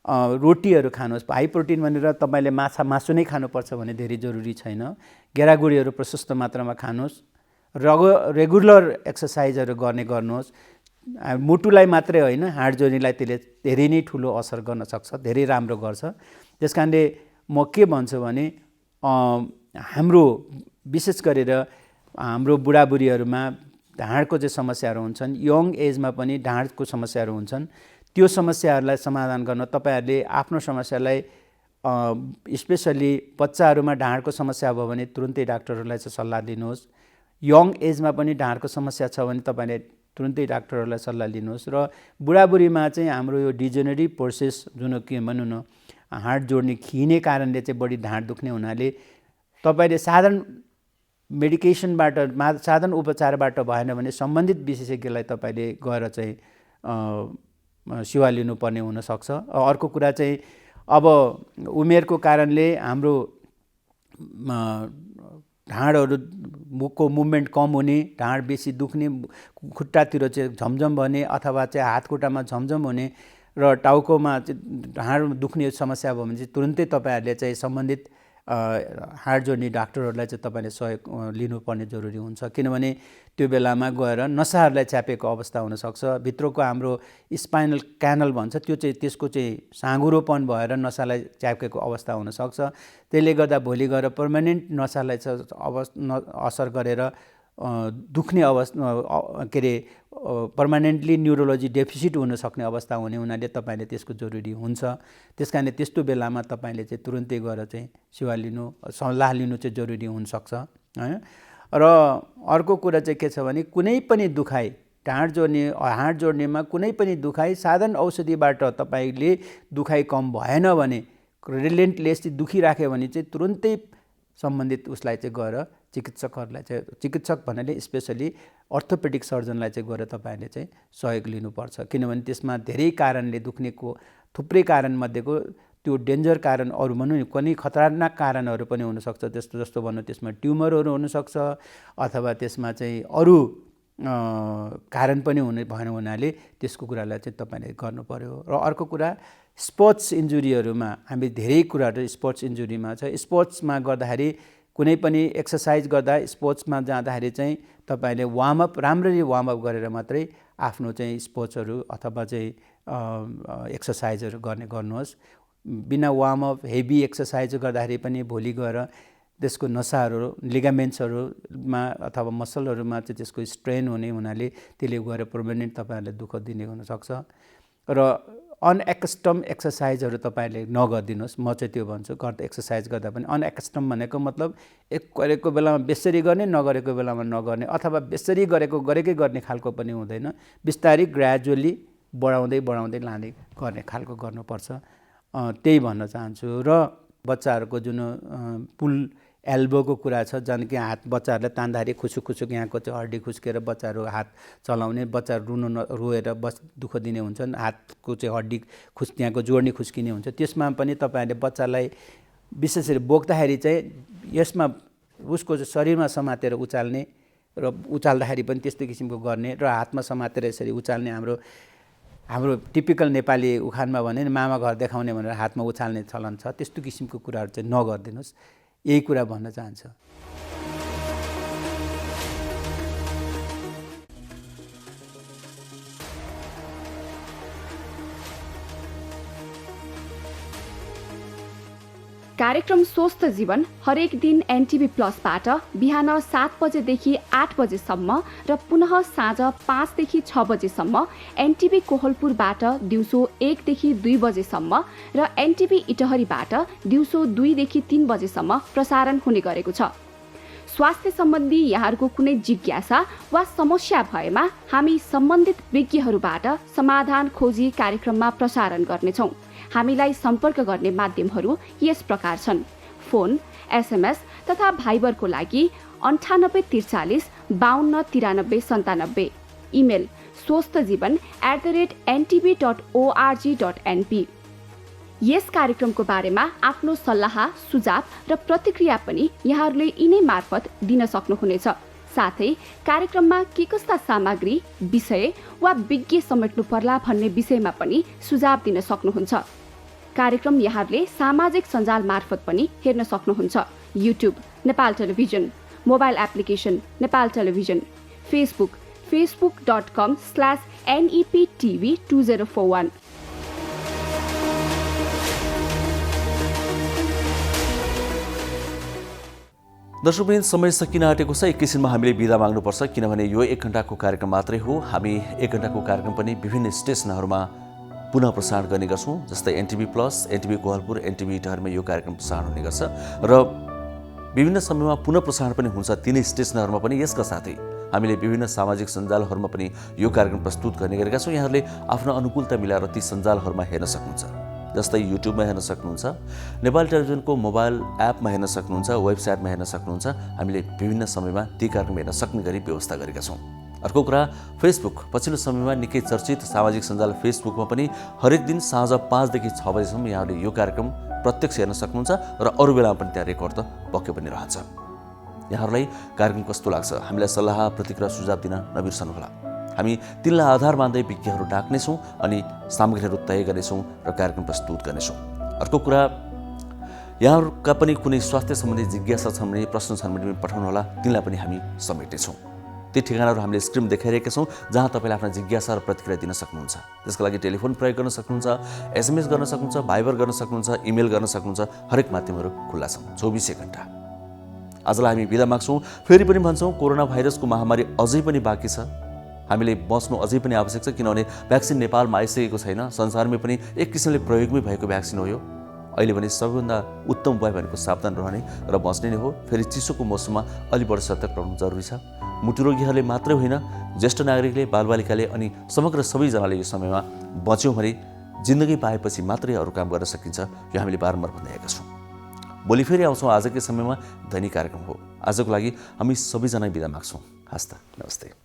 S16: रोटीहरू खानुहोस्। हाई प्रोटिन भनेर तपाईँले मासु नै खानुपर्छ भने धेरै जरुरी छैन। गेडागुडीहरू प्रशस्त मात्रामा खानुहोस्, रेगुलर एक्सर्साइजहरू गर्नुहोस्। मुटुलाई मात्रै होइन, हाड जोनीलाई त्यसले धेरै नै ठुलो असर गर्न सक्छ, धेरै राम्रो गर्छ। त्यस कारणले म के भन्छु भने हाम्रो विशेष गरेर हाम्रो बुढाबुढीहरूमा ढाँडको चाहिँ समस्याहरू हुन्छन्, यङ एजमा पनि ढाँडको समस्याहरू हुन्छन्। त्यो समस्याहरूलाई समाधान गर्न तपाईँहरूले आफ्नो समस्यालाई स्पेसली बच्चाहरूमा ढाँडको समस्या भयो भने तुरुन्तै डाक्टरहरूलाई चाहिँ सल्लाह दिनुहोस्। यङ एजमा पनि ढाँडको समस्या छ भने तपाईँले तुरुन्तै डाक्टरहरूलाई सल्लाह लिनुहोस्। र बुढाबुढीमा चाहिँ हाम्रो यो डिजेनेरेटिभ प्रोसेस जुन के भनौँ न हाड जोड्ने खिने कारणले चाहिँ बढी ढाँड दुख्ने हुनाले तपाईँले साधारण मेडिकेसनबाट साधारण उपचारबाट भएन भने सम्बन्धित विशेषज्ञलाई तपाईँले गएर चाहिँ सेवा लिनुपर्ने हुनसक्छ। अर्को कुरा चाहिँ अब उमेरको कारणले हाम्रो ढाँडहरू मुखको मुभमेन्ट कम हुने, ढाँड बेसी दुख्ने, खुट्टातिर चाहिँ झमझम भने अथवा चाहिँ हात खुट्टामा झमझम हुने र टाउकोमा चाहिँ ढाँड दुख्ने समस्या भयो भने चाहिँ तुरुन्तै तपाईँहरूले चाहिँ सम्बन्धित हाड जोड्ने डाक्टरहरूलाई चाहिँ तपाईँले सहयोग लिनुपर्ने जरुरी हुन्छ। किनभने त्यो बेलामा गएर नसाहरूलाई च्यापेको अवस्था हुनसक्छ। भित्रको हाम्रो स्पाइनल क्यानल भन्छ त्यो चाहिँ त्यसको चाहिँ साँघुरोपन भएर नसालाई च्यापेको अवस्था हुनसक्छ। त्यसले गर्दा भोलि गएर पर्मानेन्ट नसालाई असर गरेर दुख्ने अवस्था के अरे पर्मानेन्टली न्युरोलोजी डेफिसिट हुनसक्ने अवस्था हुने हुनाले तपाईँले त्यसको जरुरी हुन्छ। त्यस कारणले त्यस्तो बेलामा तपाईँले चाहिँ तुरुन्तै गएर चाहिँ सेवा लिनु, सल्लाह लिनु चाहिँ जरुरी हुनसक्छ हैन। र अर्को कुरा चाहिँ के छ भने कुनै पनि दुखाइ हाड जोड्नेमा कुनै पनि दुखाइ साधारण औषधिबाट तपाईँले दुखाइ कम भएन भने रिलेन्टलेसली दुखिराख्यो भने चाहिँ तुरुन्तै सम्बन्धित उसलाई चाहिँ गएर चिकित्सकहरूलाई चाहिँ चिकित्सक भन्नाले स्पेसली अर्थोपेडिक सर्जनलाई चाहिँ गएर तपाईँहरूले चाहिँ सहयोग लिनुपर्छ। किनभने त्यसमा धेरै कारणले दुख्नेको थुप्रै कारणमध्येको त्यो डेन्जर कारण अरू भनौँ नि कुनै खतरनाक कारणहरू पनि हुनसक्छ। त्यस्तो जस्तो भनौँ त्यसमा ट्युमरहरू हुनसक्छ अथवा त्यसमा चाहिँ अरू कारण पनि भएन हुनाले त्यसको कुरालाई चाहिँ तपाईँले गर्नु पर्यो। र अर्को कुरा स्पोर्ट्स इन्जुरीहरूमा हामी धेरै कुराहरू स्पोर्ट्स इन्जुरीमा छ। स्पोर्ट्समा गर्दाखेरि कुनै पनि एक्सर्साइज गर्दा स्पोर्ट्समा जाँदाखेरि चाहिँ तपाईँले वार्मअप राम्ररी वार्मअप गरेर मात्रै आफ्नो चाहिँ स्पोर्ट्सहरू अथवा चाहिँ एक्सर्साइजहरू गर्नुहोस्। बिना वार्मअप हेभी एक्सर्साइज गर्दाखेरि पनि भोलि गएर त्यसको नसाहरू लिगामेन्ट्सहरूमा अथवा मसलहरूमा चाहिँ त्यसको स्ट्रेन हुने हुनाले त्यसले गएर पर्मानेन्ट तपाईँहरूले दुःख दिने हुनसक्छ। र अनएकस्टम एक्सर्साइजहरू तपाईँहरूले नगरिदिनुहोस्। म चाहिँ त्यो भन्छु एक्सर्साइज गर्दा पनि अनएकस्टम भनेको मतलब गरेको बेलामा बेसरी गर्ने नगरेको बेलामा नगर्ने अथवा बेसरी गरेकै गर्ने खालको पनि हुँदैन। बिस्तारै ग्रेजुअली बढाउँदै लाने गर्ने खालको गर्नुपर्छ। त्यही भन्न चाहन्छु। र बच्चाहरूको जुन पुल एल्बोको कुरा छ जन कि हात बच्चाहरूलाई तान्दाखेरि खुसुक यहाँको चाहिँ हड्डी खुस्केर बच्चाहरू हात चलाउने, बच्चाहरू रोएर दुःख दिने हुन्छन्, हातको चाहिँ हड्डी त्यहाँको जोड्ने खुस्किने हुन्छ। त्यसमा पनि तपाईँहरूले बच्चालाई विशेष गरी बोक्दाखेरि चाहिँ यसमा उसको चाहिँ शरीरमा समातेर उचाल्ने र उचाल्दाखेरि पनि त्यस्तो किसिमको गर्ने र हातमा समातेर यसरी उचाल्ने हाम्रो टिपिकल नेपाली उखानमा भने मामा घर देखाउने भनेर हातमा उचाल्ने चलन छ। त्यस्तो किसिमको कुराहरू चाहिँ नगरिदिनुहोस्। यही कुरा भन्न चाहन्छु।
S17: कार्यक्रम स्वस्थ जीवन हरेक दिन एनटिभी प्लसबाट बिहान 7 बजेदेखि 8 बजेसम्म र पुनः साँझ 5 देखि 6 बजेसम्म एनटिभी कोहलपुरबाट दिउँसो 1 देखि 2 बजेसम्म र एनटिभी इटहरीबाट दिउँसो 2 देखि 3 बजेसम्म प्रसारण हुने गरेको छ। स्वास्थ्य सम्बन्धी यहाँहरूको कुनै जिज्ञासा वा समस्या भएमा हामी सम्बन्धित विज्ञहरूबाट समाधान खोजी कार्यक्रममा प्रसारण गर्नेछौँ। हामीलाई सम्पर्क गर्ने माध्यमहरू यस प्रकार छन्। फोन, एसएमएस तथा भाइबरको लागि 9843 52 93 97, इमेल swasthjivan@ntb.org.np। यस कार्यक्रमको बारेमा आफ्नो सल्लाह, सुझाव र प्रतिक्रिया पनि यहाँहरूले यिनै मार्फत दिन सक्नुहुनेछ। साथै कार्यक्रममा के कस्ता सामग्री, विषय वा विज्ञ समेट्नु पर्ला भन्ने विषयमा पनि सुझाव दिन सक्नुहुन्छ। कार्यक्रम यहाँहरूले सामाजिक सञ्जाल मार्फत पनि हेर्न सक्नुहुन्छ। YouTube Nepal television, mobile application Nepal television, Facebook facebook.com/neptv2041।
S4: दर्शकवृन्द, समय सकिन आँटेको छ। एकैछिनमा हामीले बिदा माग्नुपर्छ, किनभने यो 1 घण्टाको कार्यक्रम मात्रै हो। हामी 1 घण्टाको कार्यक्रम पनि विभिन्न स्टेसनहरूमा पुनः प्रसारण गर्ने गर्छौँ। जस्तै NTV plus, NTV Kohalpur, NTV इटहरमा यो कार्यक्रम प्रसारण हुने गर्छ र विभिन्न समयमा पुनः प्रसारण पनि हुन्छ तिनै स्टेसनहरूमा पनि। यसका साथै हामीले विभिन्न सामाजिक सञ्जालहरूमा पनि यो कार्यक्रम प्रस्तुत गर्ने गरेका छौँ। यहाँहरूले आफ्नो अनुकूलता मिलाएर ती सञ्जालहरूमा हेर्न सक्नुहुन्छ। जस्तै युट्युबमा हेर्न सक्नुहुन्छ, नेपाल टेलिभिजनको मोबाइल एपमा हेर्न सक्नुहुन्छ, वेबसाइटमा हेर्न सक्नुहुन्छ। हामीले विभिन्न समयमा ती कार्यक्रम हेर्न सक्ने गरी व्यवस्था गरेका छौँ। अर्को कुरा, फेसबुक। पछिल्लो समयमा निकै चर्चित सामाजिक सञ्जाल फेसबुकमा पनि हरेक दिन साँझ 5 देखि 6 बजेसम्म यहाँहरूले यो कार्यक्रम प्रत्यक्ष हेर्न सक्नुहुन्छ र अरू बेलामा पनि त्यहाँ रेकर्ड त पक्कै पनि रहन्छ। यहाँहरूलाई कार्यक्रम कस्तो लाग्छ, हामीलाई सल्लाह, प्रतिक्रिया, सुझाव दिन नबिर्सनुहोला। हामी तिनलाई आधार मान्दै विज्ञहरू डाक्नेछौँ अनि सामग्रीहरू तय गर्नेछौँ र कार्यक्रम प्रस्तुत गर्नेछौँ। अर्को कुरा, यहाँहरूका पनि कुनै स्वास्थ्य सम्बन्धी जिज्ञासा छन् भने, प्रश्न छन् भने पनि पठाउनुहोला, तिनलाई पनि हामी समेट्नेछौँ। ती ठेगानाहरू हामीले स्क्रिन देखाइरहेका छौँ जहाँ तपाईँले आफ्ना जिज्ञासा र प्रतिक्रिया दिन सक्नुहुन्छ। त्यसका लागि टेलिफोन प्रयोग गर्न सक्नुहुन्छ, एसएमएस गर्न सक्नुहुन्छ, भाइबर गर्न सक्नुहुन्छ, इमेल गर्न सक्नुहुन्छ। हरेक माध्यमहरू खुल्ला छन् 24 घण्टा। आजलाई हामी बिदा माग्छौँ। फेरि पनि भन्छौँ, कोरोना भाइरसको महामारी अझै पनि बाँकी छ। हामीले बच्नु अझै पनि आवश्यक छ, किनभने भ्याक्सिन नेपालमा आइसकेको छैन। संसारमै पनि एक किसिमले प्रयोगमै भएको भ्याक्सिन हो यो। अहिले भने सबैभन्दा उत्तम उपाय भनेको सावधान रहने र बच्ने नै हो। फेरि चिसोको मौसममा अलि बढी सतर्क रहनु जरुरी छ। मुटुरोगीहरूले मात्रै होइन, ज्येष्ठ नागरिकले, बालबालिकाले अनि समग्र सबैजनाले यो समयमा बच्यौँ भने जिन्दगी पाएपछि मात्रै अरू काम गर्न सकिन्छ। यो हामीले बारम्बार भनिरहेका छौँ। भोलि फेरि आउँछौँ आजकै समयमा। दैनिक कार्यक्रम हो। आजको लागि हामी सबैजना बिदा माग्छौँ। हस्त, नमस्ते।